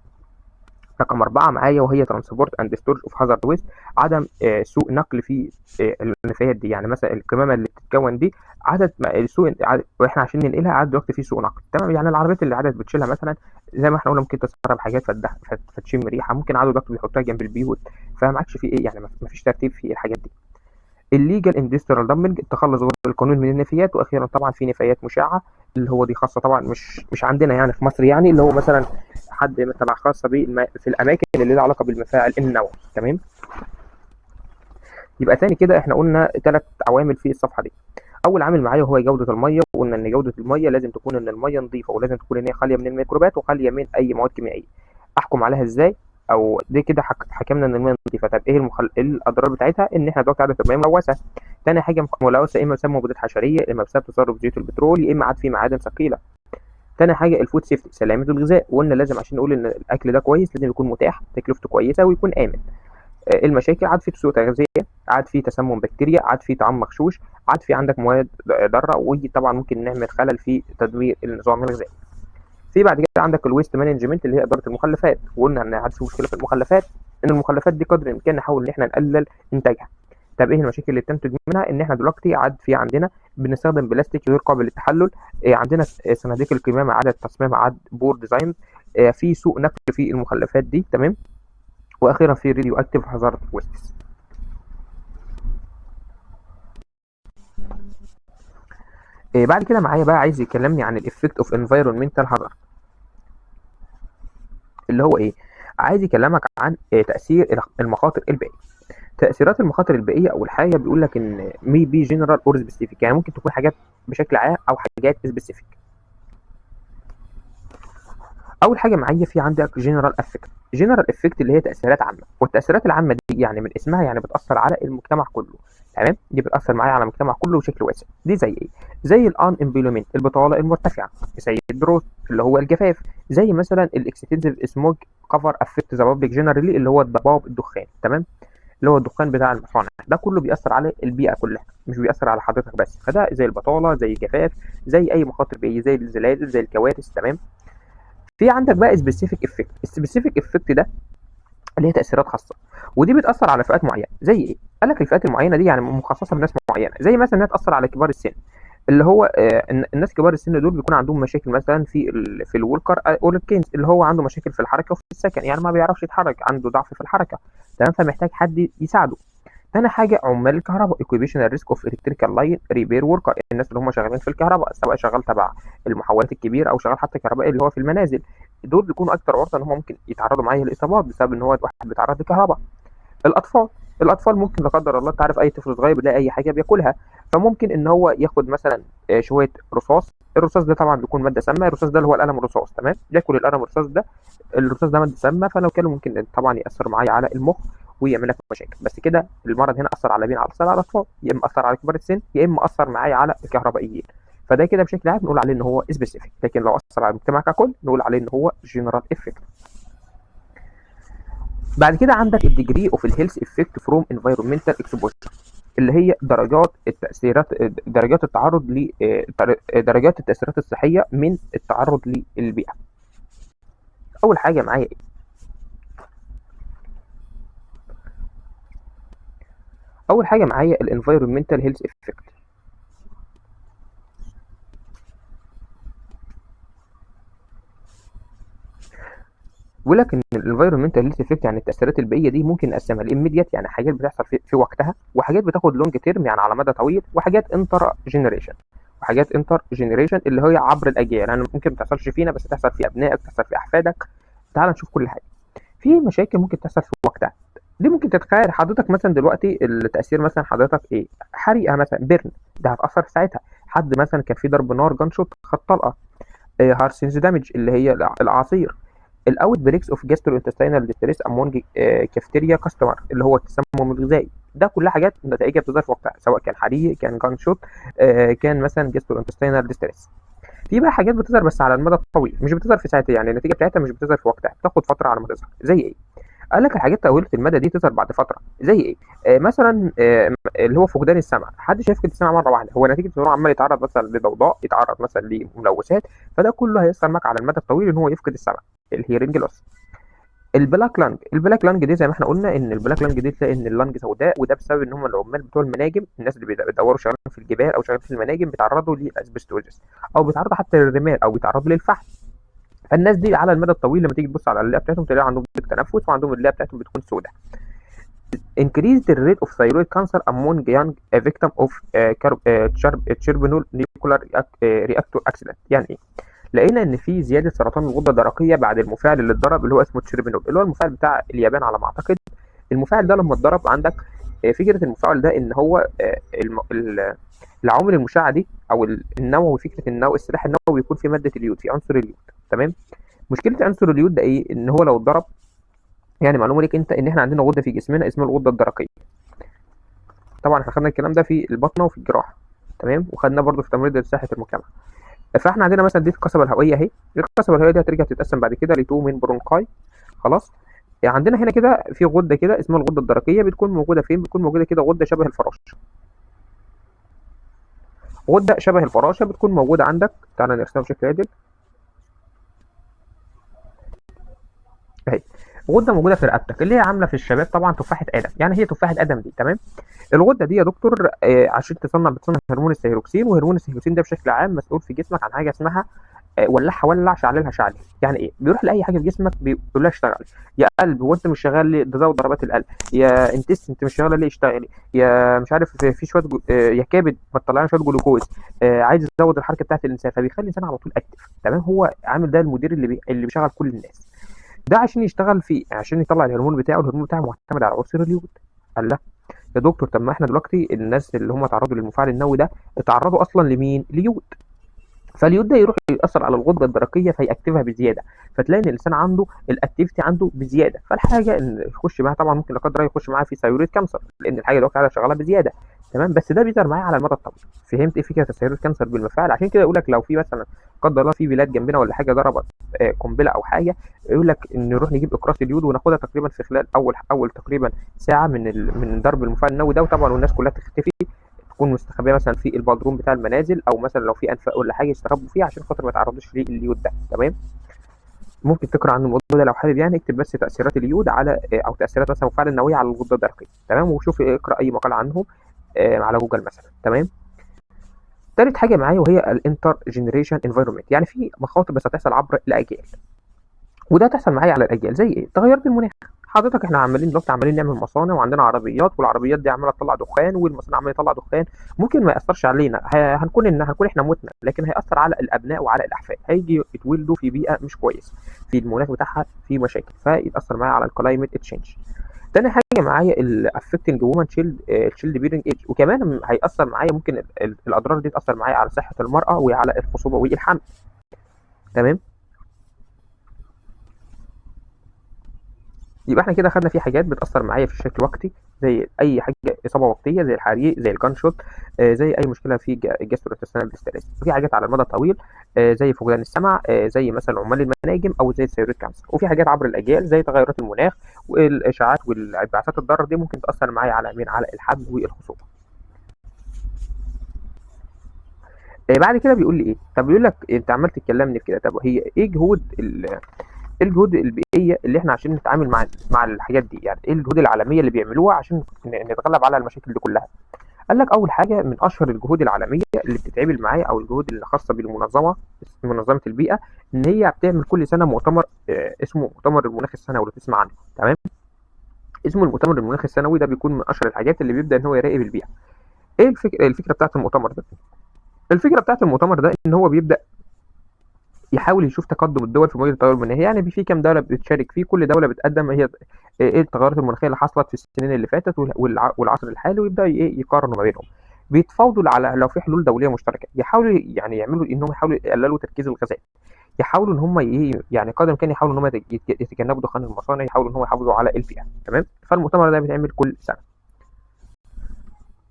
Speaker 1: رقم 4 معايا وهي ترانسبورت اند ستورج اوف هازارد ويست، عدم سوء نقل في النفايات دي، يعني مثلا القمامه اللي بتتكون دي عدد واحنا عشان ننقلها عدد دلوقتي في سوء نقل، تمام. يعني العربيات اللي عدد بتشيلها مثلا زي ما احنا قلنا ممكن تسرب حاجات فتشم ريحه، ممكن عدد دلوقتي بيحطوها جنب البيوت، فما عادش في ايه، يعني ما فيش ترتيب في الحاجات دي. الليجال اندستريال دامبنج، التخلص غير القانوني من النفايات. واخيرا طبعا في نفايات مشعه، اللي هو دي خاصه طبعا مش عندنا يعني في مصر، يعني اللي هو مثلا حد تبع خاصه في الاماكن اللي لها علاقه بالمفاعل النووي، تمام. يبقى تاني كده احنا قلنا 3 عوامل في الصفحه دي. اول عامل معايا هو جوده الميه، وقلنا ان جوده الميه لازم تكون ان الميه نظيفه، ولازم تكون ان هي خاليه من الميكروبات وخاليه من اي مواد كيميائيه. احكم عليها ازاي؟ او دي كده حكمنا ان الميه نظيفه، طب ايه إيه الاضرار بتاعتها؟ ان احنا دلوقتي عدد الميه ملوثه. تاني حاجه ملوثه اما بسبب مبيدات حشريه، اما بسبب تسرب زيوت البترول، يا اما عاد في معادن ثقيله. تاني حاجه الفود سيفتي، سلامه الغذاء، وقلنا لازم عشان نقول ان الاكل ده كويس لازم يكون متاح، تكلفته كويسه، ويكون امن. المشاكل عاد في سوء تغذيه، عاد في تسمم بكتيريا، عاد في طعام مغشوش، عاد في عندك مواد ضاره، ودي طبعا ممكن نعمل خلل في تدمير النظام الغذائي. في بعد كده عندك الويست مانجمنت اللي هي اداره المخلفات، وقلنا ان عاد في مشكله في المخلفات، ان المخلفات دي قدر الامكان نحاول ان احنا نقلل انتاجها. طب ايه المشاكل اللي بتنتج منها؟ ان احنا دلوقتي عاد في عندنا بنستخدم بلاستيك غير قابل للتحلل، عندنا صناديق القمامه عدد تصميمها عاد بور ديزاين، في سوء نقل في المخلفات دي، تمام. واخيرا في راديو اكتيف هازارد ويستس. بعد كده معايا بقى عايز يكلمني عن الافكت اوف انفايرمنتال هازارد، اللي هو ايه؟ عايز يكلمك عن تاثير المخاطر البيئيه. تاثيرات المخاطر البيئيه اول حاجه بيقول لك ان مي بي جنرال اور سبيسيفيك، يعني ممكن تكون حاجات بشكل عام او حاجات سبيسيفيك. اول حاجه معايا في عندك جنرال افكت. جنرال افكت اللي هي تاثيرات عامه، والتاثيرات العامه دي يعني من اسمها يعني بتاثر على المجتمع كله. تمام، دي بتاثر معايا على المجتمع كله بشكل واسع. دي زي ايه؟ زي الان امبلويمنت، البطاله المرتفعه، زي الدروث اللي هو الجفاف، زي مثلا الاكستنسيف سموج كفر افكت ذا بابليك جنرالي اللي هو الضباب الدخان. تمام، اللي هو الدخان بتاع المصانع، ده كله بيأثر على البيئة كلها، مش بيأثر على حضرتك بس. فده زي البطالة، زي الجفاف، زي أي مخاطر بيئية، زي الزلازل، زي الكوارث. تمام. في عندك بقى سبيسيفيك افكت. السبيسيفيك افكت ده اللي هي تأثيرات خاصة، ودي بتأثر على فئات معينة. زي إيه؟ قال لك الفئات المعينة دي يعني مخصصة بناس معينة، زي مثلا إنها تأثر على كبار السن، اللي هو الناس كبار السن دول بيكون عندهم مشاكل مثلا في الوركر اور الكينز، اللي هو عنده مشاكل في الحركة وفي السكن، يعني ما بيعرفش يتحرك، عنده ضعف في الحركة. تمام، فمحتاج حد يساعده. تاني حاجة عمال الكهرباء occupational risk of electrical line repair worker، الناس اللي هم شغالين في الكهرباء، سواء شغال تبع المحولات الكبيرة أو شغال حتى كهربائي اللي هو في المنازل، دول بيكونوا أكتر عرضة إن هم ممكن يتعرضوا معايا للإصابات بسبب إن هو واحد بيتعرض لكهرباء. الأطفال، الأطفال ممكن لا قدر الله، أنت عارف أي طفل صغير بيلاقي أي حاجة بياكلها، فممكن إن هو ياخد مثلا شوية رصاص. الرصاص ده طبعا بيكون مادة سامة، الرصاص ده اللي هو القلم الرصاص. تمام، ياكل القلم الرصاص ده، الرصاص ده مادة سامة، فلو كانوا ممكن طبعا يأثر معايا على المخ ويعمل لك مشاكل. بس كده المرض هنا أثر على مين؟ أثر على الأطفال، يا إما أثر على كبار السن، يا إما أثر معايا على الكهربائيين. فده كده بشكل عام نقول عليه إن هو سبيسيفيك، لكن لو أثر على المجتمع ككل نقول عليه إن هو جنرال إفكت. بعد كده عندك الديجري اوف الهيلث افكت فروم انفايرمنتال اكسبوجر، اللي هي درجات التاثيرات، درجات التعرض ل درجات التاثيرات الصحيه من التعرض للبيئه. اول حاجه معايا ايه؟ اول حاجه معايا الانفايرمنتال هيلث افكت. بيقول لك ان الانفايرمنتال هيلث افكت يعني التاثيرات البيئيه دي ممكن نقسمها لاميديات، يعني حاجات بتحصل في وقتها، وحاجات بتاخد لونج تيرم يعني على مدى طويل، وحاجات انتر جنريشن، وحاجات انتر جنريشن اللي هي عبر الاجيال، يعني ممكن ما تحصلش فينا بس تحصل في ابنائك، تحصل في احفادك. تعال نشوف كل حاجه. في مشاكل ممكن تحصل في وقتها، دي ممكن تتخيل حضرتك مثلا دلوقتي التاثير، مثلا حضرتك ايه؟ حريقه مثلا، بيرن، ده هتاثر في ساعتها. حد مثلا كان في ضرب نار، جان شوت، خد طلقه. هارسينز دامج اللي هي الاعاصير. الاوت بريكس اوف جاسترو انتستينال ديستريس امونج كافتيريا كاستمر، اللي هو التسمم الغذائي. ده كلها حاجات نتائجها بتظهر في وقتها، سواء كان حريق، كان جان شوت، كان مثلا جاسترو انتستينال ديستريس. في بقى حاجات بتظهر بس على المدى الطويل، مش بتظهر في ساعتها، يعني النتيجه بتاعتها مش بتظهر في وقتها، بتاخد فتره على ما تظهر. زي ايه؟ قال لك الحاجات طويله المدى دي تظهر بعد فتره. زي ايه؟ مثلا اللي هو فقدان السمع. حد شايف كده السمع مره واحده، هو نتيجه ان هو عمال يتعرض مثلا لضوضاء، يتعرض مثلا لملوثات، فده كله هيأثر معاك على المدى الطويل ان هو يفقد السمع، الهيرنج لوس. البلاك لانج، البلاك لانج دي زي ما احنا قلنا ان البلاك لانج دي تلاقي ان اللانج سوداء، وده بسبب ان هم العمال بتوع المناجم، الناس اللي بيدوروا شغالين في الجبال او شغالين في المناجم بيتعرضوا لاسبستوزس، او بيتعرضوا حتى للرمال، او بيتعرضوا للفحم. فالناس دي على المدى الطويل لما تيجي تبص على الرئه بتاعتهم تلاقي عندهم ضيق تنفس، وعندهم الرئه بتاعتهم بتكون سوداء. increase the rate of thyroid cancer among young victim of Chernobyl nuclear reactor accident. يعني ايه؟ لقينا ان في زياده سرطان الغده الدرقيه بعد المفاعل اللي اتضرب، اللي هو اسمه تشيرنوبل، اللي هو المفاعل بتاع اليابان على ما اعتقد. المفاعل ده لما اتضرب عندك، فكره المفاعل ده ان هو العوامل المشعه دي او النووي، فكره النووي، السلاح النووي بيكون في ماده اليود، في عنصر اليود. تمام. مشكله عنصر اليود ده ايه؟ ان هو لو اتضرب، يعني معلومه ليك انت ان احنا عندنا غده في جسمنا اسمها الغده الدرقيه. طبعا احنا خدنا الكلام ده في البطنه وفي الجراحه. تمام، وخدناه برضو في تمريض صحه المجتمع. فاحنا عندنا مثلا دي القصبه الهوائيه اهي، القصبه الهوائيه دي هترجع تتقسم بعد كده لتو من برونكاي. خلاص. يعني عندنا هنا كده في غده كده اسمها الغده الدرقيه، بتكون موجوده فين؟ بتكون موجوده كده غده شبه الفراشه، غده شبه الفراشه بتكون موجوده عندك. تعالى نرسمها بشكل عادل اهي. غده موجوده في رقبتك، اللي هي عامله في الشباب طبعا تفاحه ادم، يعني هي تفاحه ادم دي. تمام. الغده دي يا دكتور عشان بتصنع هرمون الثيروكسين، وهرمون الثيروكسين ده بشكل عام مسؤول في جسمك عن حاجه اسمها ولعها ولع، شعللها شعلل. يعني ايه؟ بيروح لاي حاجه في جسمك بيقول لها اشتغل. يا قلب، هو انت مش شغال ليه؟ ده زود ضربات القلب. يا انت مش شغاله ليه؟ اشتغلي. يا مش عارف في شويه يا كبد ما تطلعنا شويه جلوكوز، عايز يزود الحركه بتاعت الانسان، فبيخلي الانسان على طول اكتف. تمام. هو عامل ده المدير اللي بيشغل كل الناس، ده عشان يشتغل فيه، عشان يطلع الهرمون بتاعه. الهرمون بتاعه معتمد على عنصر اليود. قال لا يا دكتور، طب ما احنا دلوقتي الناس اللي هم تعرضوا للمفاعل النووي ده اتعرضوا اصلا لمين؟ ليود. فاليود ده يروح يأثر على الغدة الدرقية فيأكتفها بزيادة، فتلاقي إن الإنسان عنده الأكتيفيتي عنده بزيادة، فالحاجة إن يخش معاها طبعا ممكن لا قدر الله يخش معاها في ثيرويد كانسر، لأن الحاجة دلوقتي قاعدة شغالة بزيادة. تمام، بس ده بيظهر معايا على المدى الطويل. فهمت إيه فكرة الثيرويد كانسر بالمفعل؟ عشان كده يقول لك لو في مثلا لا قدر الله في بلاد جنبنا ولا حاجة ضربت قنبلة أو حاجة، يقول لك إن نروح نجيب أقراص اليود وناخدها تقريبا في خلال أول تقريبا ساعة من ضرب المفاعل النووي ده، وطبعا والناس كلها تختفي، تكون مستخبيه مثلا في البدروم بتاع المنازل، او مثلا لو في انفاق ولا حاجه يستخبوا فيها عشان خاطر ما يتعرضوش لليود ده. تمام، ممكن تقرا عن الموضوع ده لو حابب، يعني اكتب بس تاثيرات اليود على او تاثيرات مثلا المفاعل النووي على الغده الدرقيه. تمام، وشوف اقرا اي مقال عنهم على جوجل مثلا. تمام، تالت حاجه معايا وهي الانتر جنريشن انفايرمنت، يعني في مخاطر بس هتحصل عبر الاجيال، وده هتحصل معايا على الاجيال. زي ايه؟ تغيرات المناخ. حضرتك احنا دلوقتي عمالين نعمل مصانع وعندنا عربيات، والعربيات دي عماله تطلع دخان، والمصانع عماله تطلع دخان. ممكن ما ياثرش علينا، هنكون احنا متنا، لكن هياثر على الابناء وعلى الاحفاد، هيجي يتولدوا في بيئه مش كويسه، في المناخ بتاعها في مشاكل، فيتاثر معايا على الكلايمت تشينج. تاني حاجه معايا الافكتنج وومن تشيلد بيرنج ايج، وكمان هياثر معايا ممكن الاضرار دي تاثر معايا على صحه المراه وعلى الخصوبه والحمل. تمام، يبقى احنا كده خدنا في حاجات بتأثر معايا في الشكل وقتي، زي أي حاجة إصابة وقتية زي الحريق، زي الجان شوت، زي أي مشكلة في الجاستروانتستينال ديستريس. وفي حاجات على المدى الطويل زي فقدان السمع، زي مثلا عمال المناجم، أو زي الثيرويد كانسر. وفي حاجات عبر الأجيال زي تغيرات المناخ والإشعاعات والانبعاثات الضارة، دي ممكن تأثر معايا على مين؟ على الحمل والخصوبة. بعد كده بيقول لي إيه؟ طب بيقول لك أنت عمال تتكلمني في كده، طب هي إيه الجهود البيئيه اللي احنا عشان نتعامل مع الحاجات دي؟ يعني ايه الجهود العالميه اللي بيعملوها عشان نتغلب على المشاكل دي كلها؟ قال لك اول حاجه من اشهر الجهود العالميه اللي بتتعمل معايا، او الجهود اللي خاصه منظمه البيئه، ان هي بتعمل كل سنه مؤتمر اسمه مؤتمر المناخ السنوي، لو تسمع عنه. تمام، اسمه المؤتمر المناخ السنوي، ده بيكون من اشهر الحاجات اللي بيبدا ان هو يراقب البيئه. ايه الفكره بتاعت المؤتمر ده؟ الفكره بتاعت المؤتمر ده ان هو بيبدا يحاول يشوف تقدم الدول في مواجهه التغير المناخي، يعني في كام دوله بتشارك فيه، كل دوله بتقدم هي ايه التغيرات المناخيه اللي حصلت في السنين اللي فاتت والعصر الحالي، ويبدا يقارنوا ما بينهم. بيتفاوضوا على لو في حلول دوليه مشتركه، يحاولوا يعني يعملوا انهم يحاولوا يقللوا تركيز الغازات، يحاولوا ان هم يعني قدر الامكان يحاولوا ان هم يتجنبوا دخان المصانع، يحاولوا ان هم يحافظوا على البيئه. تمام، فالمؤتمر ده بيتعمل كل سنه.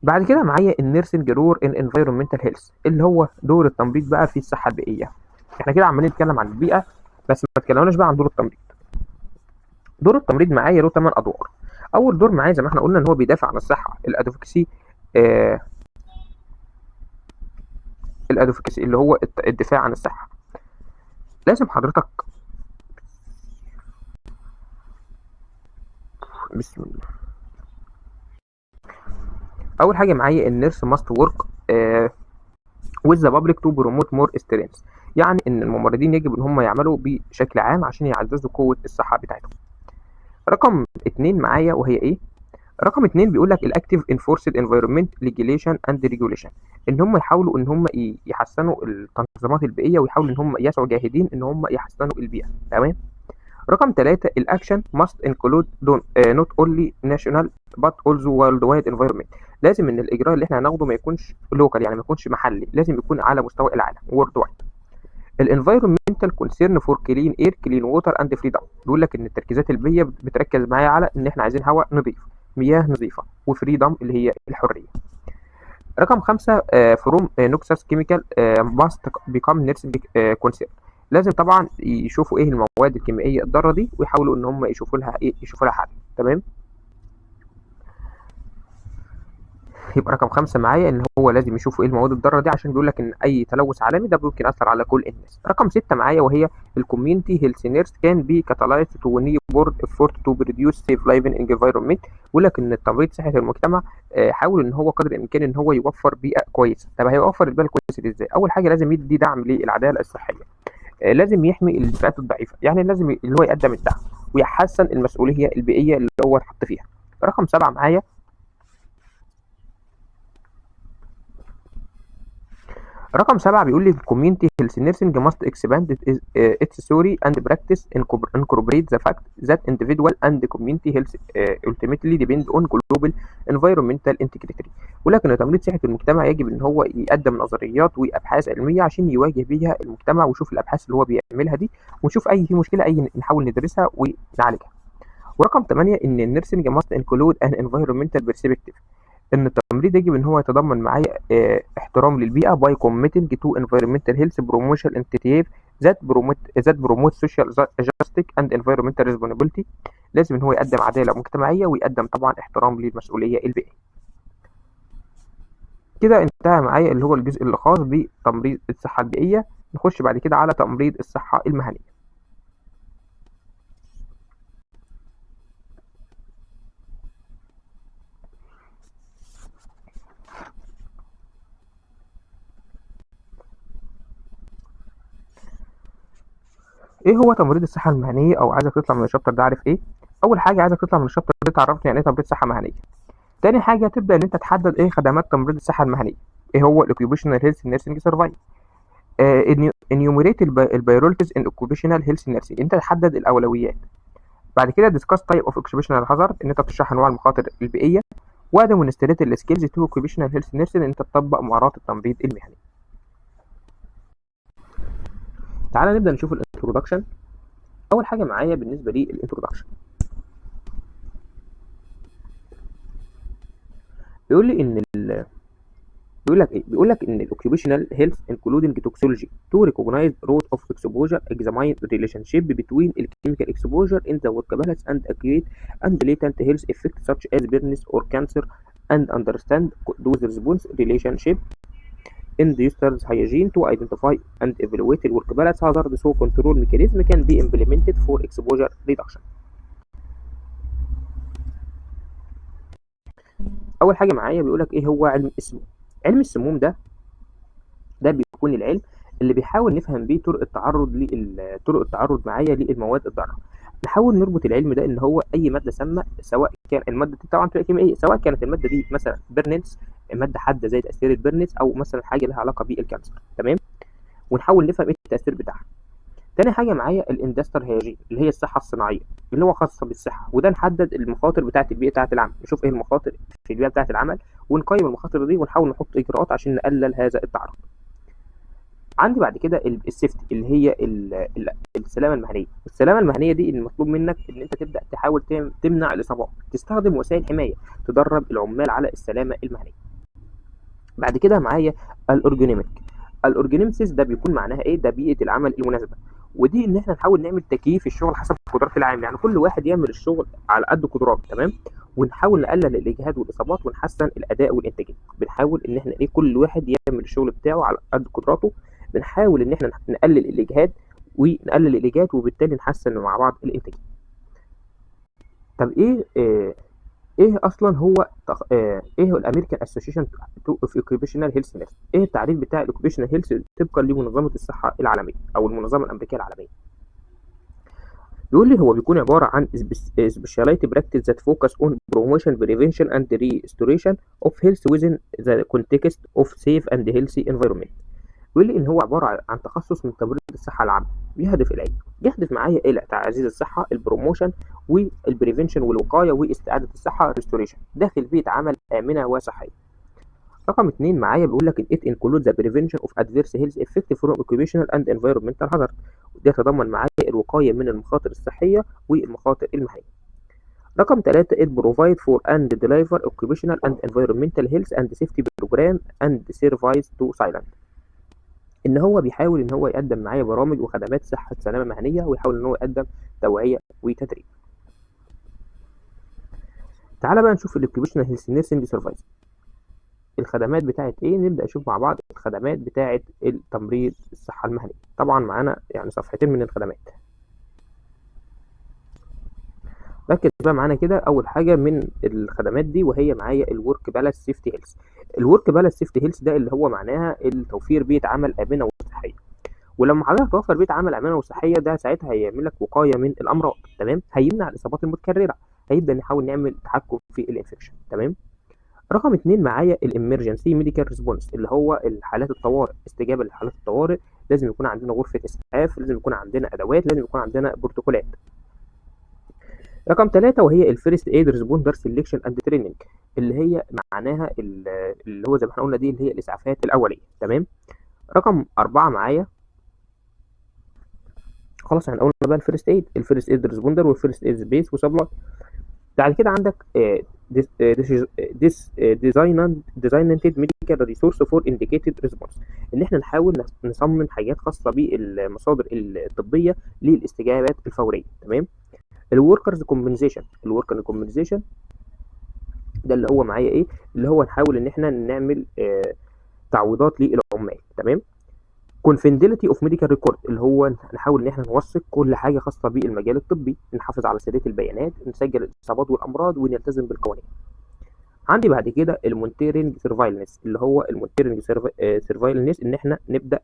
Speaker 1: بعد كده معايا النيرسنج رول ان انفيرمنتال هيلث، اللي هو دور التمريض بقى في الصحه البيئيه. احنا كده عمالين نتكلم عن البيئه بس ما اتكلمناش بقى عن دور التمريض. دور التمريض معايا له 8 ادوار. اول دور معايا زي ما احنا قلنا ان هو بيدافع عن الصحه، الادوفكسي. آه الادوفكسي اللي هو الدفاع عن الصحه. لازم حضرتك بسم الله. اول حاجه معايا النيرس ماست ورك with the public to promote more strength، يعني ان الممرضين يجب ان هم يعملوا بشكل عام عشان يعززوا قوه الصحه بتاعتهم. رقم 2 معايا وهي ايه؟ رقم 2 بيقول لك الاكتيف انفورسد انفايرمنت ليجيليشن اند ريجوليشن، ان هم يحاولوا ان هم يحسنوا التنظيمات البيئيه، ويحاولوا ان هم يسعوا جاهدين ان هم يحسنوا البيئه. تمام. رقم 3 الاكشن must include not only national but also worldwide environment، لازم ان الاجراء اللي احنا هناخده ما يكونش لوكال، يعني ما يكونش محلي، لازم يكون على مستوى العالم worldwide. الانفايرمنتال كونسيرن فور كلين اير كلين ووتر اند فريدم، بيقول لك ان التركيزات البيئيه بتركز معايا على ان احنا عايزين هواء نظيف، مياه نظيفه، وفريدم اللي هي الحريه. رقم 5 فروم نوكسس كيميكال ماست بيكام نيرسنج كونسيرن، لازم طبعا يشوفوا ايه المواد الكيميائيه الضاره دي، ويحاولوا ان هم يشوفوا لها حل. تمام. يبقى رقم 5 معايا ان هو لازم يشوفوا ايه المواد الضاره دي، عشان بيقول لك ان اي تلوث عالمي ده ممكن ياثر على كل الناس. رقم 6 معايا وهي الكوميونتي هيلث نيرس كان بي كاتالايز تو ني بورد افورت تو بروديوس سيف لايفنج انفايرمنت، بيقول لك ان التمريض صحه المجتمع حاول ان هو قدر الامكان ان هو يوفر بيئه كويسه. طب هيوفر البيئه الكويسه دي ازاي؟ اول حاجه لازم يدي دعم للعداله الصحيه، لازم يحمي الفئات الضعيفه، يعني لازم اللي هو يقدم الدعم ويحسن المسؤوليه البيئيه اللي هو اتحط فيها. رقم 7 معايا رقم 7 بيقول لي community health nursing must expand its theory and practice incorporate the fact that individual and community health ultimately depend on global environmental integrity، ولكن تمريض صحة المجتمع يجب إن هو يقدم نظريات وأبحاث علمية عشان يواجه بيها المجتمع ويشوف الأبحاث اللي هو بيعملها دي، ونشوف في مشكلة نحاول ندرسها ونعالجها. ورقم 8 إن النيرسينج must include an environmental perspective، إن التمريض يجب إن هو يتضمن معايا احترام للبيئة by committing to environmental health promotion initiative that promote social justice and environmental responsibility. لازم إن هو يقدم عدالة مجتمعية ويقدم طبعا احترام للمسؤولية البيئية. كده انتهى معايا اللي هو الجزء اللي خاص بتمريض الصحة البيئية. نخش بعد كده على تمريض الصحة المهنية. ايه هو تمريض الصحة المهنية؟ او عايزك تطلع من الشابتر ده عارف ايه؟ اول حاجة عايزك تطلع من الشابتر ده تعرفني يعني ايه تمريض صحة مهنية. تاني حاجة تبدأ ان انت تحدد ايه خدمات تمريض الصحة المهنية. ايه هو الاوكيوبيشنال هيلث نيرسينج سيرفاي. انيوميريت البايورولوجيز ان اوكيوبيشنال هيلث نيرسينج، انت تحدد الاولويات. بعد كده ديسكاس تايب اوف اوكيوبيشنال هازارد، ان انت تشرح انواع المخاطر البيئية. وديمونستريت السكيلز تو اوكيوبيشنال هيلث نيرسينج، ان انت تطبق مهارات التمريض المهني. تعالى نبدأ نشوف الانترودكشن. اول حاجة معايا بالنسبة لي الانترودكشن، بيقول لي ان بيقول لك ان الاوكيوبيشنال هيلث انكلودنج توكسولوجي تو ريكوجنايز روت اوف اكسبوجر اكزامين ريليشن شيب بتوين الكيميكال اكسبوجر ان ذا ورك بالانس اند اكيوت اند ليتنت هيلث افكت such as burns or cancer and understand those response relationship in the user's hygiene to identify and evaluate the work balance hazard, so control mechanism can be implemented for exposure reduction. اول حاجه معايا بيقول لك ايه هو علم السموم. علم السموم ده بيكون العلم اللي بيحاول نفهم بيه طرق التعرض معايا للمواد الضاره. نحاول نربط العلم ده ان هو اي ماده سامه، سواء كان الماده دي طبعا طريقه كيميائيه، سواء كانت الماده دي مثلا بيرنينز، ماده حاده زي تاثير البيرنينز، او مثلا حاجه لها علاقه بالكانسر. تمام، ونحاول نفهم ايه التاثير بتاعها. تاني حاجه معايا الاندستر هيجين، اللي هي الصحه الصناعيه، اللي هو خاصه بالصحه، وده نحدد المخاطر بتاعه البيئه بتاعه العمل، نشوف ايه المخاطر في البيئه بتاعه العمل ونقيم المخاطر دي ونحاول نحط اجراءات عشان نقلل هذا التعرض. عندي بعد كده السيفتي، اللي هي السلامه المهنيه. السلامه المهنيه دي المطلوب منك ان انت تبدا تحاول تمنع الاصابات، تستخدم وسائل حمايه، تدرب العمال على السلامه المهنيه. بعد كده معايا الاورجانيمسيس، ده بيكون معناها ايه؟ ده بيئه العمل المناسبه، ودي ان احنا نحاول نعمل تكييف الشغل حسب قدرات العامل، يعني كل واحد يعمل الشغل على قد قدراته. تمام، ونحاول نقلل الاجهاد والاصابات ونحسن الاداء والانتاجيه. بنحاول ان احنا كل واحد يعمل الشغل بتاعه على قد قدراته، بنحاول ان احنا نقلل الاجهاد وبالتالي نحسن مع بعض الانتاجيه. طب ايه اصلا هو ايه هو الامريكان اسوشيشن اوف اوكيوبيشنال هيلث نيرس؟ ايه التعريف بتاع الاوكيوبيشنال هيلث طبقا لمنظمه الصحه العالميه او المنظمه الامريكيه العالميه؟ بيقول لي هو بيكون عباره عن specialty practice that focus on promotion, prevention and restoration of health within the context of safe and healthy environment. بيقول لي ان هو عباره عن تخصص من تمريض الصحه العامه، بيهدف معايا الى تعزيز الصحه، البروموشن والبريفنشن والوقايه واستعاده الصحه، ريستوريشن، داخل بيئه عمل امنه وصحيه. رقم 2 معايا بيقول لك it includes the prevention of adverse health effects from occupational and environmental hazard، وده يتضمن معايا الوقايه من المخاطر الصحيه والمخاطر المهنيه. رقم 3 it provide for and deliver occupational and environmental health and safety program and service to silent، ان هو بيحاول ان هو يقدم معايا برامج وخدمات صحه سلامه مهنيه، ويحاول ان هو يقدم توعيه وتدريب. تعالى بقى نشوف الاوكيوبيشنال هيلث نيرسينج سيرفيس، الخدمات بتاعت ايه. نبدا نشوف مع بعض الخدمات بتاعت التمريض الصحه المهنيه. طبعا معانا يعني صفحتين من الخدمات، ركز بقى معانا كده. اول حاجه من الخدمات دي وهي معايا الورك بالانس سيفتي هيلث. الورك بالانس سيفتي هيلث ده اللي هو معناها التوفير بيئه عمل امنه وصحيه، ولما حضرتك توفر بيئه عمل امنه وصحيه ده ساعتها هيعمل لك وقايه من الامراض. تمام، هيمنع الاصابات المتكرره، هيبدا نحاول نعمل تحكم في الانفكشن. تمام. رقم 2 معايا الامرجنسي ميديكال ريسبونس، اللي هو الحالات الطوارئ، استجابه لحالات الطوارئ. لازم يكون عندنا غرفه اسعاف، لازم يكون عندنا ادوات، لازم يكون عندنا بروتوكولات. رقم 3 وهي الفيرست ايد ريسبوندر سيلكشن اند تريننج، اللي هي معناها اللي هو زي ما احنا قلنا دي اللي هي الاسعافات الاوليه. تمام. رقم 4 معايا خلاص احنا قلنا بقى الفيرست ايد ريسبوندر والفيرست ايد سبيس وسبلاي. بعد كده عندك ديزايننتد ميديكال ريسورس فور انديكيتد ريسبونس، ان احنا نحاول نصمم حاجات خاصه بالمصادر الطبيه للاستجابات الفوريه. تمام. الوركرز كومبنسيشن ده اللي هو معايا ايه، اللي هو نحاول ان احنا نعمل تعويضات للعمال. تمام. كونفيدنتي اوف ميديكال ريكورد، اللي هو نحاول ان احنا نوثق كل حاجه خاصه بالمجال الطبي، نحافظ على سريه البيانات، نسجل الاصابات والامراض، ونلتزم بالقوانين. عندي بعد كده المونتيرنج سيرفايلنس، اللي هو المونتيرنج سيرفايلنس ان احنا نبدا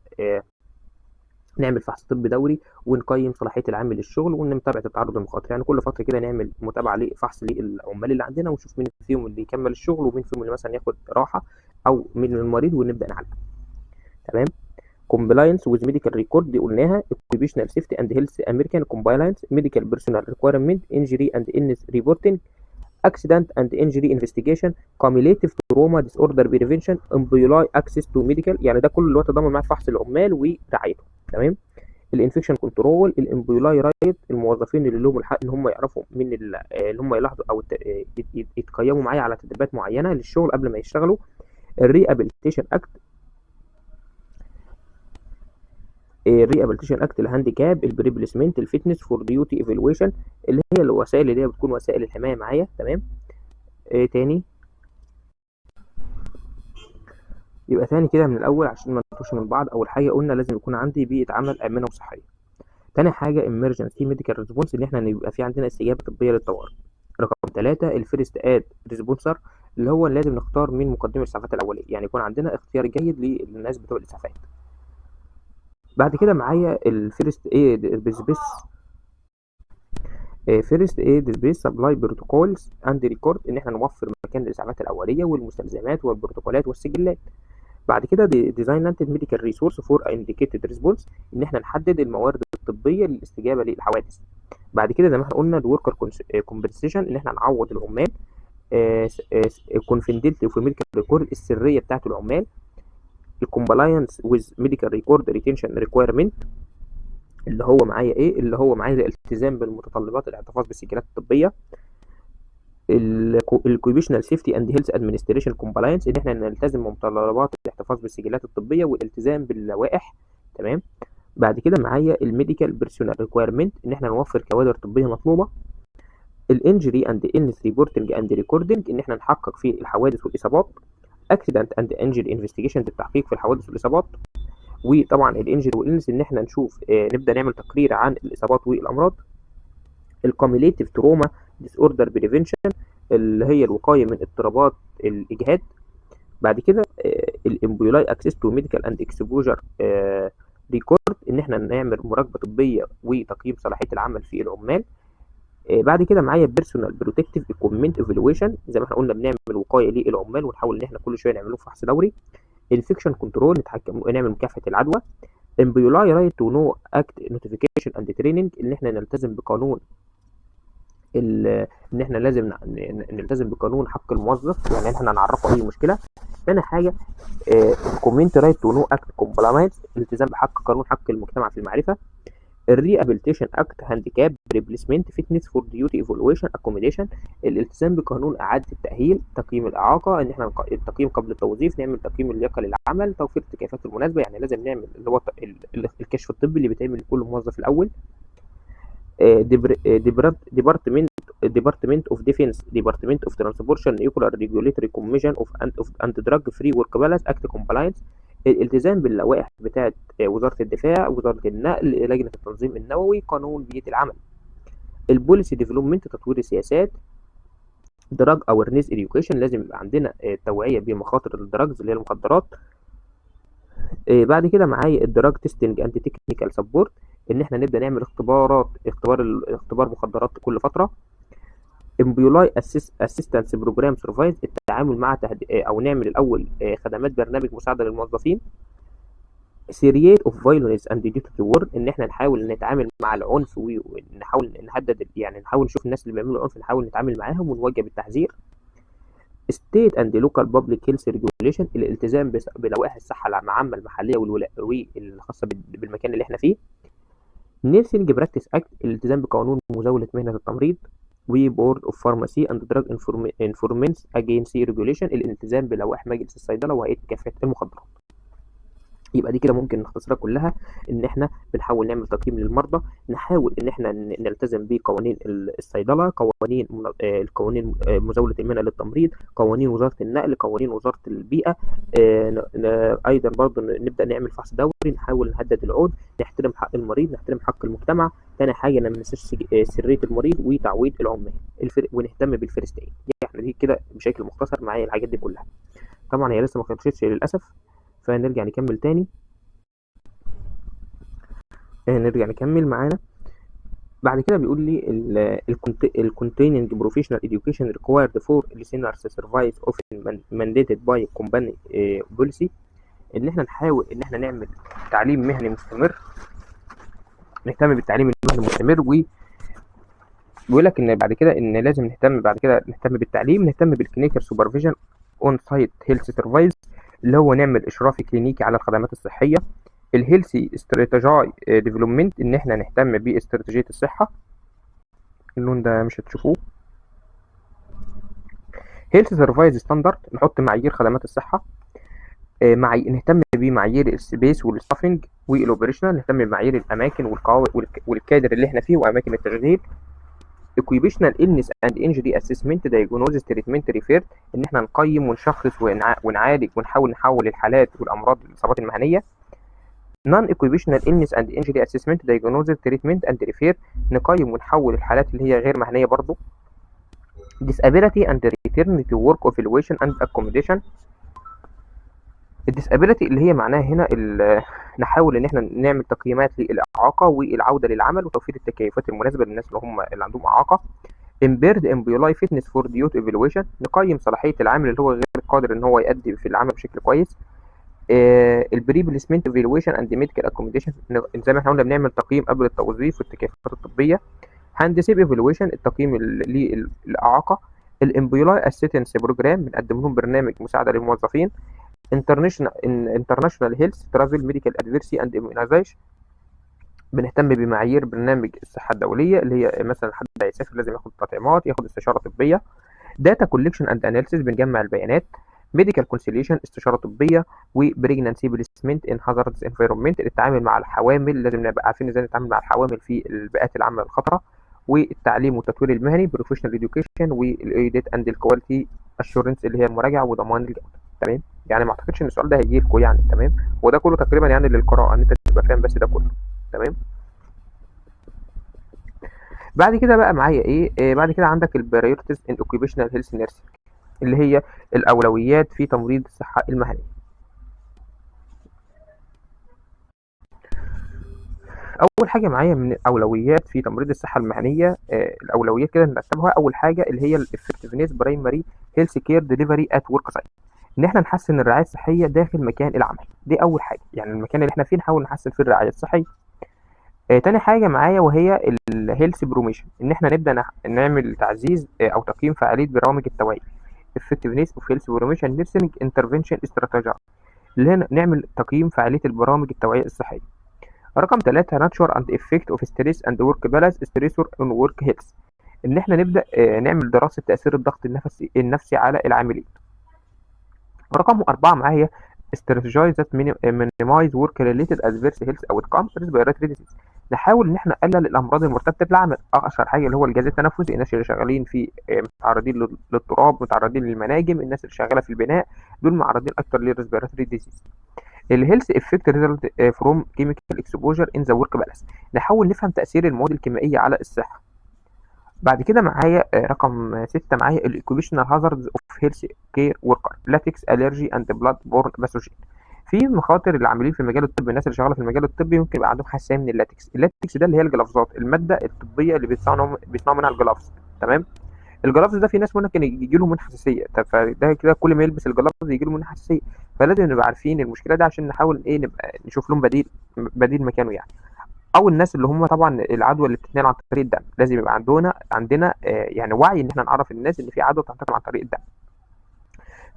Speaker 1: نعمل فحص طبي دوري، ونقيم صلاحيه العامل للشغل، ونتابع التعرض للمخاطر. يعني كل فتره كده نعمل متابعه لفحص للعمال اللي عندنا، ونشوف مين فيهم اللي يكمل الشغل، ومين فيهم اللي مثلا ياخد راحه، او من المريض، ونبدا نعالجه. تمام. compliance with medical record دي قلناها. occupational safety and health American compliance medical personnel requirement injury and illness reporting accident and injury investigation cumulative trauma disorder prevention employee access to medical، يعني ده كله اللي هو تضمن معاه فحص العمال ورعايته. تمام. الانفكشن كنترول، الامبلوي رايت، الموظفين اللي لهم الحق ان هم يعرفوا من اللي هم يلاحظوا او يتقيموا معايا على تدريبات معينه للشغل قبل ما يشتغلوا. الريابيليتيشن اكت، الريابيليتيشن اكت، الهانديكاب، البريبليسمنت، الفتنس فور ديوتي ايفالويشن، اللي هي الوسائل اللي هي بتكون وسائل الحمايه معايا. تمام. تاني يبقى تاني كده من الاول عشان ما نتوهش من بعض. اول حاجه قلنا لازم يكون عندي بيئه عمل امنه وصحيه. تاني حاجه emergency medical response، ان احنا يبقى في عندنا استجابه طبيه للطوارئ. رقم 3 الفيرست اد ريسبونسر، اللي هو لازم نختار من مقدمي الاسعافات الاوليه، يعني يكون عندنا اختيار جيد للناس بتوع الاسعافات. بعد كده معايا الفيرست ايد سبيس، فيرست ايد سبيس سبلاي بروتوكولز اند ريكورد، ان احنا نوفر مكان للاسعافات الاوليه والمستلزمات والبروتوكولات والسجلات. بعد كده ديزايننتد ميديكال ريسورس فور انديكيتد ريسبونس، ان احنا نحدد الموارد الطبيه للاستجابه للحوادث. بعد كده زي ما احنا قلنا الوركر كومبنسيشن، ان احنا نعوض العمال. كونفيدنتي في ميديكال ريكورد، السريه بتاعه العمال. الكومبلاينس ويز ميديكال ريكورد ريتنشن ريكويرمنت، اللي هو معايا ايه، اللي هو معايا الالتزام بالمتطلبات الاحتفاظ بالسجلات الطبيه. الكوبيشنال سيفتي اند هيلث ادمنستريشن كومبلاينس، ان احنا نلتزم بمتطلبات الاحتفاظ بالسجلات الطبيه والالتزام باللوائح. تمام. بعد كده معايا الميديكال بيرسونال ريكويرمنت، ان احنا نوفر كوادر طبيه مطلوبه. الانجري اند انس ريبورتنج اند ريكوردنج، ان احنا نحقق في الحوادث والاصابات. اكسيدنت اند انجري انفستيجيشن، التحقيق في الحوادث والاصابات. وطبعا الانجري والانس ان احنا نشوف نبدا نعمل تقرير عن الاصابات والامراض. الكوميليتيف تروما ديس اوردر بريفنشن، اللي هي الوقايه من اضطرابات الاجهاد. بعد كده الامبلوي اكسس تو ميديكال اند اكسبوجر ريكورد، ان احنا نعمل مراقبه طبيه وتقييم صلاحيه العمل في العمال. بعد كده معايا بيرسونال بروتكتيف ايكويبمنت ايفالويشن، زي ما احنا قلنا بنعمل وقايه للعمال ونحاول ان احنا كل شويه نعمل له فحص دوري. انفكشن كنترول، نعمل مكافحه العدوى. امبلوي رايت تو نو اكت نوتيفيكيشن اند تريننج، ان احنا نلتزم بقانون ان احنا لازم نلتزم بقانون حق الموظف، يعني احنا نعرفه اي مشكله. ثاني حاجه كومنت رايت تو نو اكت كومبلاينس، الالتزام بحق قانون حق المجتمع في المعرفه. الريابيليتيشن اكت هانديكاب ريبليسمنت فيتنس فور ديوتي ايفالويشن اكوموديشن، الالتزام بقانون اعاده التاهيل. تقييم الاعاقه، ان احنا التقييم قبل التوظيف، نعمل تقييم اللياقه للعمل. توفير التكييفات المناسبه، يعني لازم نعمل اللي هو الكشف الطبي اللي بيتعمل لكل موظف الاول. ديبارتمنت اوف ديفنس، ديبارتمنت اوف ترانسبورشن نيوكلير ريجوليتوري كوميشن اوف اند دراج فري ورك بالانس اكت كومبلاينس، الالتزام باللوائح بتاعه وزاره الدفاع، وزاره النقل، لجنه التنظيم النووي، قانون بيئه العمل. البوليسي ديفلوبمنت، تطوير السياسات. دراج اويرنس اديوكيشن، لازم يبقى عندنا توعيه بمخاطر الدراجز اللي هي المخدرات. بعد كده معايا الدراج تيستنج اند تكنيكال سبورت، ان احنا نبدا نعمل اختبار مخدرات كل فتره. امبلوي اسيستنس بروجرام سرفايز، التعامل مع او نعمل الاول خدمات برنامج مساعده للموظفين. seriate of violence and duty war، ان احنا نحاول نتعامل مع العنف ونحاول نهدد، يعني نحاول نشوف الناس اللي بيعملوا العنف نحاول نتعامل معاهم ونوجه بالتحذير. state and local public health regulation، الالتزام بلوائح الصحة العامة المحلية والخاصة بالمكان اللي احنا فيه. nursing practice act، الالتزام بقانون مزاولة مهنة التمريض. و board of pharmacy and drug informants agency regulation، الالتزام بلوائح مجلس الصيدلة وهيئة مكافحة المخدرات. يبقى دي كده ممكن نختصرها كلها ان احنا بنحاول نعمل تقييم للمرضى، نحاول ان احنا نلتزم بقوانين الصيدله، القوانين مزاوله المهنه للتمريض، قوانين وزاره النقل، قوانين وزاره البيئه. ايضا برضه نبدا نعمل فحص دوري، نحاول نهدد العود، نحترم حق المريض، نحترم حق المجتمع. تاني حاجه ما ننساش سريه المريض وتعويض العمال، ونهتم بالفيرست ايد. يعني دي كده بشكل مختصر معايا الحاجات دي كلها. طبعا هي لسه ما خلصتش للاسف، فنرجع نكمل تاني. نرجع نكمل معانا. بعد كده بيقول لي ال containing professional education required for listeners survive often mandated by company policy، ان احنا نحاول ان احنا نعمل تعليم مهني مستمر، نهتم بالتعليم المهني المستمر. وبيقول لك ان بعد كده ان لازم نهتم بالتعليم، نهتم بالكلينيكال سوبرفيجن اون سايت هيلث سيرفايز، اللي هو نعمل اشراف كلينيكي على الخدمات الصحيه. الهيلثي استراتيجي ديفلوبمنت، ان احنا نهتم باستراتيجيه الصحه. اللون ده مش هتشوفوه. هيلث سيرفايز ستاندرد، نحط معايير خدمات الصحه. نهتم بمعايير السبيس والستافنج والاوبريشنال، نهتم بمعايير الاماكن والكادر اللي احنا فيه واماكن التشغيل. occupational illness and injury assessment diagnosis treatment refer، ان احنا نقيم ونشخص ونعالج ونحاول نحول الحالات والامراض الاصابات المهنيه. non-occupational illness and injury assessment diagnosis treatment and refer، نقيم ونحول الحالات اللي هي غير مهنيه برضو. disability and return to work evaluation and accommodation، الديسابيلتي اللي هي معناها هنا نحاول ان احنا نعمل تقييمات للاعاقه والعوده للعمل وتوفير التكيفات المناسبه للناس اللي عندهم اعاقه. impaired employee fitness for duty evaluation، نقيم صلاحيه العامل اللي هو غير قادر ان هو يؤدي في العمل بشكل كويس. البري بليسمنت ايفالويشن اند ميديكال اكوموديشن، زي ما احنا قلنا بنعمل تقييم قبل التوظيف والتكيفات الطبيه. هاند سيب ايفالويشن، التقييم للاعاقه. الامبلوي اسيستنس بروجرام، بنقدم لهم برنامج مساعده للموظفين. international health travel medical advocacy and immunization، بنهتم بمعايير برنامج الصحة الدولية، اللي هي مثلا حد هيسافر لازم ياخد تطعيمات، ياخد استشارة طبية. data collection and analysis، بنجمع البيانات. medical conciliation، استشارة طبية. و pregnancy placement in hazardous environment، التعامل مع الحوامل، لازم نبقى عارفين ازاي نتعامل مع الحوامل في البيئات العامة الخطرة. والتعليم والتطوير المهني professional education. والايديت اند الكواليتي اشورنس، اللي هي المراجعة وضمان الجودة. تمام، يعني ما اعتقدش ان السؤال ده هيجي لكم يعني. تمام، وده كله تقريبا يعني للقراءة، ان انت تبقى فاهم بس ده كله. تمام. بعد كده بقى معايا ايه؟ بعد كده عندك البرايورتيز ان اوكيبيشنال هيلث نيرسينج، اللي هي الاولويات في تمريض الصحه المهنيه. اول حاجه معايا من الاولويات في تمريض الصحه المهنيه، الاولويات كده نرتبها. اول حاجه اللي هي الافكتيفنس برايمري هيلث كير ديليفري ات ورك سايت، ان احنا نحسن الرعايه الصحيه داخل مكان العمل. دي اول حاجه، يعني المكان اللي احنا فيه نحاول نحسن فيه الرعايه الصحيه. تاني حاجة معايا وهي الهيلث بروميشن، إن إحنا نبدأ نعمل تعزيز أو تقييم فعالية برامج التوعية. effectiveness of health promotion nursing intervention strategy، اللي هي نعمل تقييم فعالية البرامج التوعية الصحية. رقم 3 nature and effect of stress and work balance stressor on work health، إن إحنا نبدأ نعمل دراسة تأثير الضغط النفسي على العاملين. رقم 4 معايا strategize that minimize work related adverse health outcome respiratory disease، نحاول ان احنا نقلل الامراض المرتبطه بالعمل. اشهر حاجه اللي هو الجهاز التنفسي، الناس اللي شغالين في متعرضين للتراب، متعرضين للمناجم، الناس اللي شغاله في البناء، دول معرضين اكتر للريسبيراتوري ديزيز. الهيلث افكت ريزلت فروم كيميكال اكسبوجر ان ذا ورك بالانس، نحاول نفهم تاثير المواد الكيميائيه على الصحه. بعد كده معايا رقم 6 معايا الاوكيبيشنال هازاردز اوف هيلث كير وركر لاتكس الرجي اند بلاد بورن باثوجين، في مخاطر العاملين في المجال الطبي. الناس اللي شغاله في المجال الطبي ممكن يبقى عندهم حساسيه من اللاتكس. اللاتكس ده اللي هي الجلافزات، الماده الطبيه اللي بيصنعوا منها الجلافز. تمام. الجلافز ده في ناس ممكن يجي لهم منه حساسيه، طب فده كده كل ما يلبس الجلافز يجي له منه حساسيه، فلازم نبقى عارفين المشكله دي عشان نحاول ايه نبقى نشوف لهم بديل مكانه يعني. او الناس اللي هم طبعا العدوى اللي بتتنقل عن طريق الدم، لازم يبقى عندنا يعني وعي ان احنا نعرف الناس ان في عدوى بتنتقل عن طريق الدم.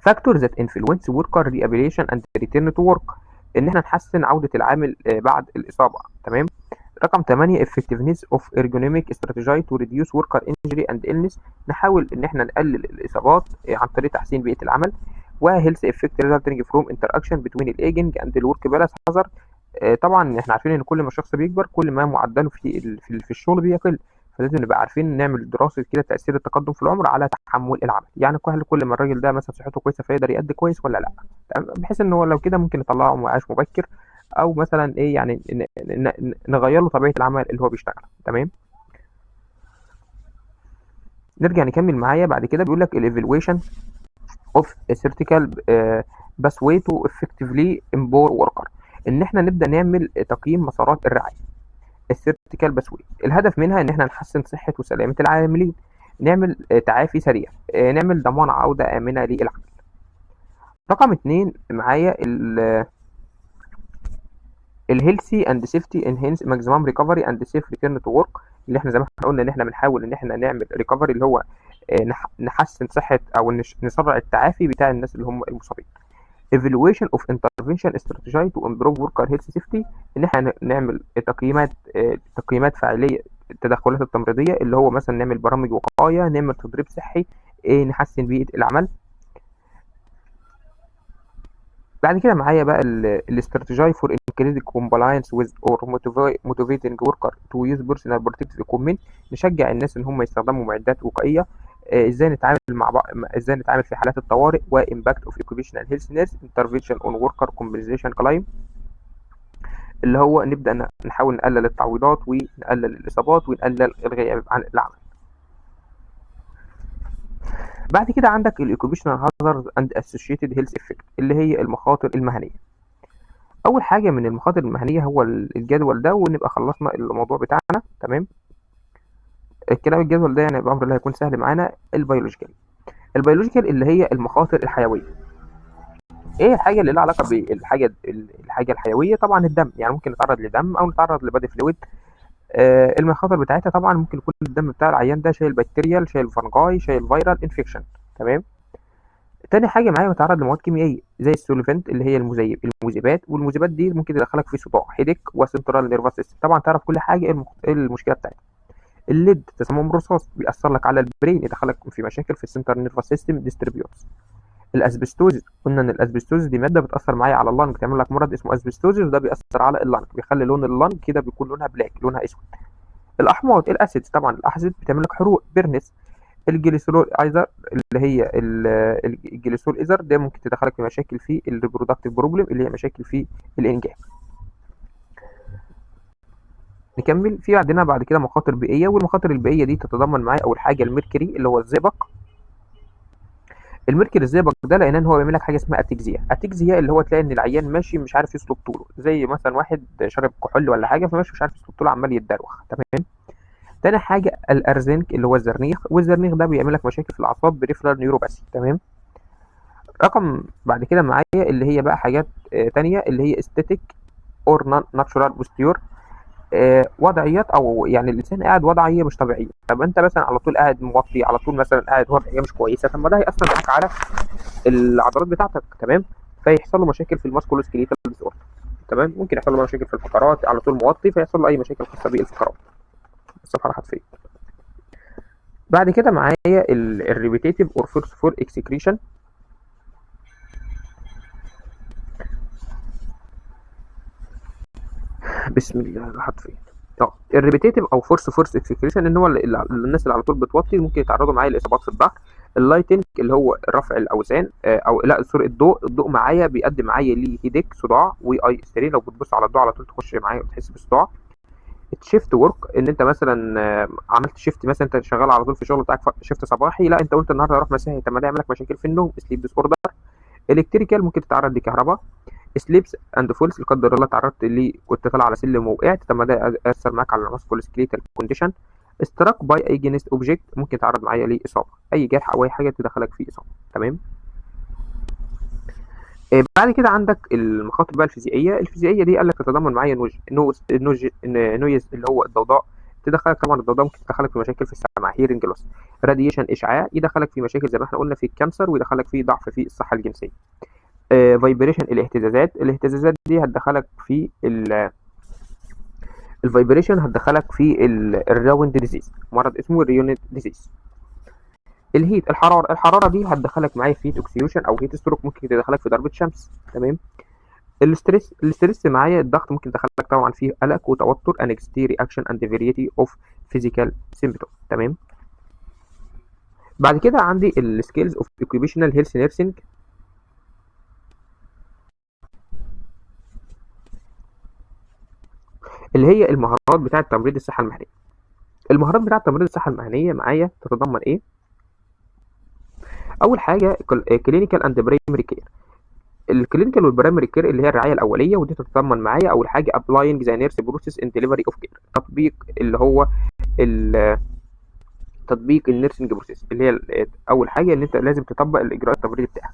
Speaker 1: factors that influence worker rehabilitation and return to work، ان احنا نحسن عودة العامل بعد الإصابة. تمام. رقم 8 effectiveness of ergonomic strategy to reduce worker injury and illness، نحاول ان احنا نقلل الإصابات عن طريق تحسين بيئة العمل. و health effect resulting from interaction between the aging and the work balance hazard. طبعا احنا عارفين ان كل ما الشخص بيكبر كل ما معدله في الشغل بيقل، فلازم نبقى عارفين نعمل دراسة كده تأثير التقدم في العمر على تحمل العمل، يعني كل ما الراجل ده مثلا صحته كويسة فيقدر يأدي كويس ولا لا، بحيث ان هو لو كده ممكن نطلعه معاش مبكر، او مثلا ايه يعني نغير له طبيعة العمل اللي هو بيشتغل. تمام. نرجع نكمل معايا بعد كده، بيقول لك الايفالويشن اوف سيرتيكال باثواي تو افكتفلي امبور وركر، ان احنا نبدا نعمل تقييم مسارات الرعايه. السيرتيكال باثواي الهدف منها ان احنا نحسن صحه وسلامه العاملين، نعمل تعافي سريع، نعمل ضمان عوده امنه للعمل. رقم 2 معايا الهيلثي اند سيفتي انهانس ماكسيمم ريكفري اند سيف ريتيرن تو ورك، اللي احنا زي ما احنا قلنا ان احنا بنحاول ان احنا نعمل ريكفري، اللي هو نحسن صحه او نسرع التعافي بتاع الناس اللي هم المصابين. evaluation of intervention strategy to improve worker health safety، ان احنا نعمل تقييمات فعاليه التدخلات التمريضيه، اللي هو مثلا نعمل برامج وقايه، نعمل تدريب صحي، نحسن بيئه العمل. بعد كده معايا بقى الاستراتيجي فور increasing compliance with or motivating worker to use personal protective equipment، نشجع الناس ان هم يستخدموا معدات وقائيه. ازاي نتعامل مع بعض، ازاي نتعامل في حالات الطوارئ، وامباكت اوف occupational healthness intervention on worker compensation claim، اللي هو نبدا نحاول نقلل التعويضات ونقلل الاصابات ونقلل الغياب عن العمل. بعد كده عندك الاوكيبيشنال هازارد اند اسوشيتد هيلث افكت، اللي هي المخاطر المهنيه. اول حاجه من المخاطر المهنيه هو الجدول ده، ونبقى خلصنا الموضوع بتاعنا. تمام. الكلام الجدول ده يعني بامر الله هيكون سهل معانا. البيولوجيكال اللي هي المخاطر الحيويه. ايه الحاجه اللي لها علاقه بالحاجه الحيويه؟ طبعا الدم، يعني ممكن نتعرض لدم او نتعرض لبادي فلويد. المخاطر بتاعتها طبعا ممكن يكون الدم بتاع العيان ده شايل بكتيريال، شايل فانجاي، شايل فيرال انفكشن. تمام. تاني حاجه معايا متعرض لمواد كيميائيه زي السولفنت اللي هي المذيبات، والمذيبات دي ممكن تدخلك في صداع، هيديك، وسنترال نيرفس سيستم. طبعا تعرف كل حاجه ايه المشكله بتاعتها. الليد تسمم رصاص بيأثر لك على البرين، يدخلك في مشاكل في السنترال نيرفس سيستم ديستريبيوتس. الاسبستوز، قلنا ان الاسبستوز دي ماده بتاثر معايا على اللنج، بتعمل لك مرض اسمه اسبستوز، وده بيأثر على اللنج، بيخلي لون اللنج كده بيكون لونها بلاك، لونها اسود. الاحماض الاسيدز، طبعا الاسيد بتعمل لك حروق بيرنس. الجليسرول ايزر اللي هي الجليسرول ايزر ده ممكن تدخلك في مشاكل في الريبرودكتيف بروبلم، اللي هي مشاكل في الانجاب. نكمل في عندنا بعد كده مخاطر بيئيه، والمخاطر البيئيه دي تتضمن معايا اول حاجه الميركوري اللي هو الزئبق. الميركوري الزئبق ده لان هو بيعمل لك حاجه اسمها اتكزيا اللي هو تلاقي ان العيان ماشي مش عارف يسلك طوله، زي مثلا واحد شارب كحول ولا حاجه فماشي مش عارف يسلك طوله، عمال يتدروخ. تمام. تاني حاجه الارزنك اللي هو الزرنيخ، والزرنيخ ده بيعمل لك مشاكل في الاعصاب بريفرال نيوروباثي. تمام. رقم بعد كده معايا اللي هي بقى حاجات تانية اللي هي استاتيك اور ناتشورال بوستيور، وضعيات او يعني الانسان قاعد وضعيه مش طبيعيه. طب انت مثلا على طول قاعد موطي، على طول مثلا قاعد وضعيه مش كويسه، طب ما ده هيأثر معاك على العضلات بتاعتك. تمام. فيحصل له مشاكل في الماسكولوسكليتال ديس اوردر. تمام. ممكن يحصل له مشاكل في الفقرات، على طول موطي فيحصل له اي مشاكل خاصه بالفقرات. الصفحه راحت فين؟ بعد كده معايا الريبيتيتيف اور فورس فور اكسكريشن. بسم الله راحت فين؟ الريبيتيتيف او فورس اكسكريشن ان هو الناس اللي على طول بتوطي ممكن يتعرضوا معايا لاصابات في الظهر. اللايتنج اللي هو رفع الاوزان، او لا سوري الضوء معايا بيقدم معايا لهيديك صداع واي سترين، لو بتبص على الضوء على طول تخش معايا وتحس بالصداع. الشيفت ورك ان انت مثلا عملت شيفت، مثلا انت شغال على طول في الشغل بتاعك شيفت صباحي، لا انت قلت النهارده اروح مسائي، طب ما ده يعمل لك مشاكل في النوم، سليب ديس اوردر. الكتريكال ممكن تتعرض لكهرباء. سليبس اند فولز لا قدر الله تعرضت كنت طالع على سلم ووقعت، طب ما ده ياثر معاك على الماسكولوسكليتال كونديشن. struck by against object ممكن تعرض معايا لإصابة، أي جرح أو أي حاجة تدخلك في إصابة. تمام. بعد كده عندك المخاطر بقى الفيزيائية دي قال لك تتضمن معايا نويز اللي هو الضوضاء، تدخلك طبعا الضوضاء ممكن تدخلك في مشاكل في السمع هيرنج لوس. راديشن إشعاع يدخلك في مشاكل زي ما احنا قلنا في الكانسر، ويدخلك في ضعف في الصحة الجنسية. فايبريشن الاهتزازات دي هتدخلك في الفايبريشن، هتدخلك في الراوند ديزيز، مرض اسمه الريونيد ديزيز. الهيت الحراره دي هتدخلك معايا في هيت اوكسيوشن او هيت ستروك، ممكن تدخلك في ضربه شمس. تمام. الستريس معايا الضغط ممكن يدخلك طبعا فيه قلق وتوتر، انكستي رياكشن اند فيريتي اوف فيزيكال سيمبتوم. تمام. بعد كده عندي السكيلز اوف اوكيبيشنال هيلث نيرسينج، اللي هي المهارات بتاعه تمريض الصحه المهنيه. المهارات بتاعه تمريض الصحه المهنيه معايا تتضمن ايه؟ اول حاجه كلينيكال اند برايمري كير. الكلينيكال والبرايمري كير اللي هي الرعايه الاوليه، ودي تتضمن معايا اول حاجه ابلاينج ذا نيرس بروسيس ان ديليفري اوف كير، تطبيق اللي هو تطبيق النيرسنج بروسيس، اللي هي اول حاجه ان انت لازم تطبق الاجراء التمريضي بتاعك.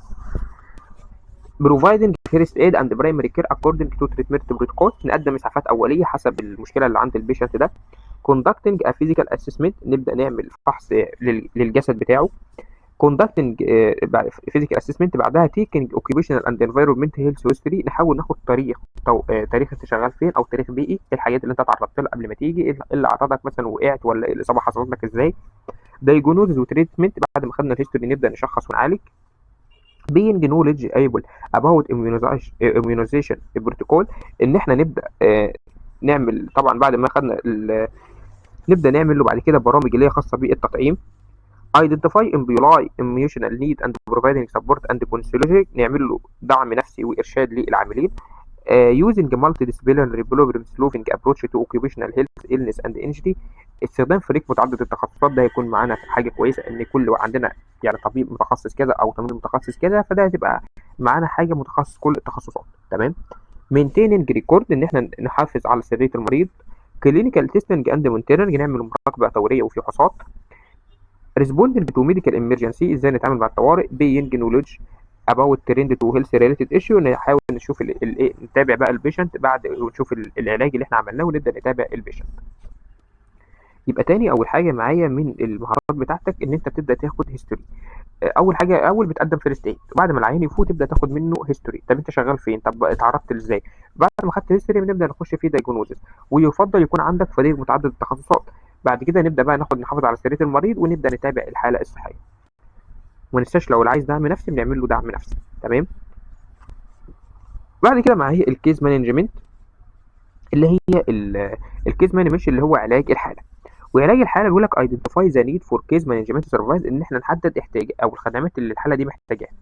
Speaker 1: providing first aid and primary care according to treatment protocol، نقدم اسعافات اوليه حسب المشكله اللي عند البيشنت ده. conducting a physical assessment، نبدا نعمل فحص للجسد بتاعه. conducting physical assessment، بعدها taking occupational and environmental health history، نحاول ناخد تاريخ انت شغال فين او تاريخ بيئي، الحاجات اللي انت اتعرضت لها قبل ما تيجي، ايه اللي عرضك مثلا، وقعت ولا الاصابه حصلت لك ازاي. diagnosis وتريتمنت، بعد ما خدنا الهيستوري نبدا نشخص ونعالج. being knowledgeable about immunization protocol، ان احنا نبدا نعمل طبعا بعد ما خدنا نبدا نعمل له بعد كده برامج اللي هي خاصه بالتطعيم. identify emotional need and providing support and counseling، نعمل له دعم نفسي وارشاد للعاملين. using multidisciplinary problem solving approach to occupational health illness and injury، استخدام فريق متعدد التخصصات، ده هيكون معانا حاجه كويسه ان كل عندنا يعني طبيب متخصص كذا او تمريض متخصص كذا، فده هتبقى معانا حاجه متخصص كل التخصصات. تمام. maintaining record، ان احنا نحافظ على سريه المريض. clinical testing and monitoring، نعمل مراقبه دوريه وفحوصات. responding to medical emergency، ازاي نتعامل مع الطوارئ. being knowledge about trend to health related issue، نحاول نشوف نتابع بقى البيشنت بعد ونشوف العلاج اللي احنا عملناه ونبدا نتابع البيشنت. يبقى تاني اول حاجه معايا من المهارات بتاعتك ان انت بتبدا تاخد هيستوري. اول حاجه بتقدم فيرست ايد، وبعد ما العيان يفوت تبدا تاخد منه هيستوري. طب انت شغال فين؟ طب اتعرضت ازاي؟ بعد ما خدت هيستوري بنبدا نخش في دايجنوزس، ويفضل يكون عندك فريق متعدد التخصصات. بعد كده نبدا بقى نحافظ على سريه المريض ونبدا نتابع الحاله الصحيه. وما ننساش لو عايز دعم نفسي بنعمل له دعم نفسي. تمام. بعد كده معايا الكيس مانجمنت، اللي هي الكيس مانجمنت اللي هو علاج الحاله. وعلاج الحاله بيقول لك identify the need for case management service، ان احنا نحدد احتياج او الخدمات اللي الحاله دي محتاجاها.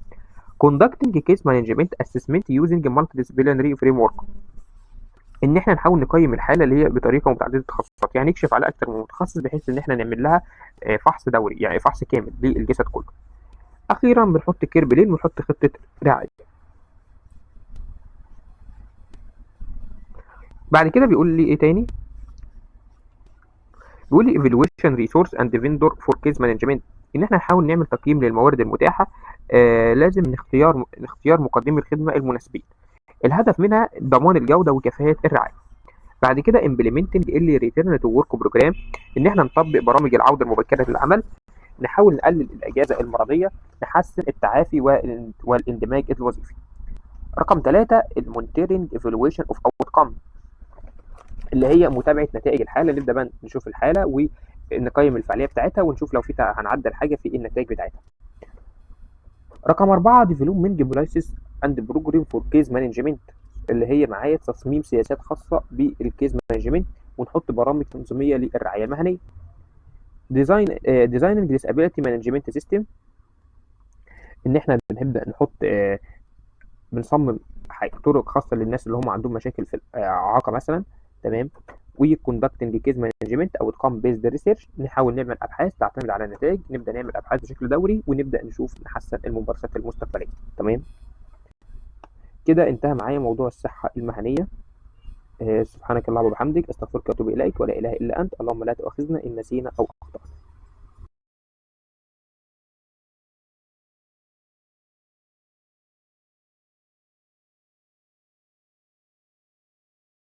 Speaker 1: conducting case management assessment using multidisciplinary framework، ان احنا نحاول نقيم الحاله اللي هي بطريقه متعدده التخصصات، يعني نكشف على اكتر من متخصص بحيث ان احنا نعمل لها فحص دوري، يعني فحص كامل للجسد كله. اخيرا بنحط كير بلين ونحط خطه رعايه. بعد كده بيقول لي ايه تاني؟ بيقول لي evaluation resource and vendor for case management، ان احنا نحاول نعمل تقييم للموارد المتاحه. لازم نختيار مقدمي الخدمه المناسبين. الهدف منها ضمان الجوده وكفاءه الرعايه. بعد كده implementing early return to work program، ان احنا نطبق برامج العوده المبكره للعمل. نحاول نقلل الاجازه المرضيه، نحسن التعافي والاندماج الوظيفي. رقم 3 المونيتورنج ايفالويشن اوف اوتكم، اللي هي متابعه نتائج الحاله. نبدا بقى نشوف الحاله ونقيم الفعاليه بتاعتها ونشوف لو في هنعدل حاجه في النتائج بتاعتها. رقم 4 ديفلوبمنت بوليسيس اند بروجرام فور كيس مانجمنت، اللي هي معايا تصميم سياسات خاصه بالكيس مانجمنت ونحط برامج تنظيميه للرعايه المهنيه. ديزايننج ديسابيلتي مانجمنت سيستم، ان احنا بنبدا نحط بنصمم طرق خاصه للناس اللي هم عندهم مشاكل في اعاقه مثلا. تمام. وكوندكتنج كيس مانجمنت او اتقان بيزد ريسيرش، نحاول نعمل ابحاث تعتمد على النتائج، نبدا نعمل ابحاث بشكل دوري ونبدا نشوف نحسن الممارسات المستقبليه. تمام. كده انتهى معايا موضوع الصحه المهنيه. سبحانك اللهم وبحمدك، استغفرك واتوب اليك، ولا اله الا انت، اللهم لا تؤاخذنا ان نسينا او اخطانا.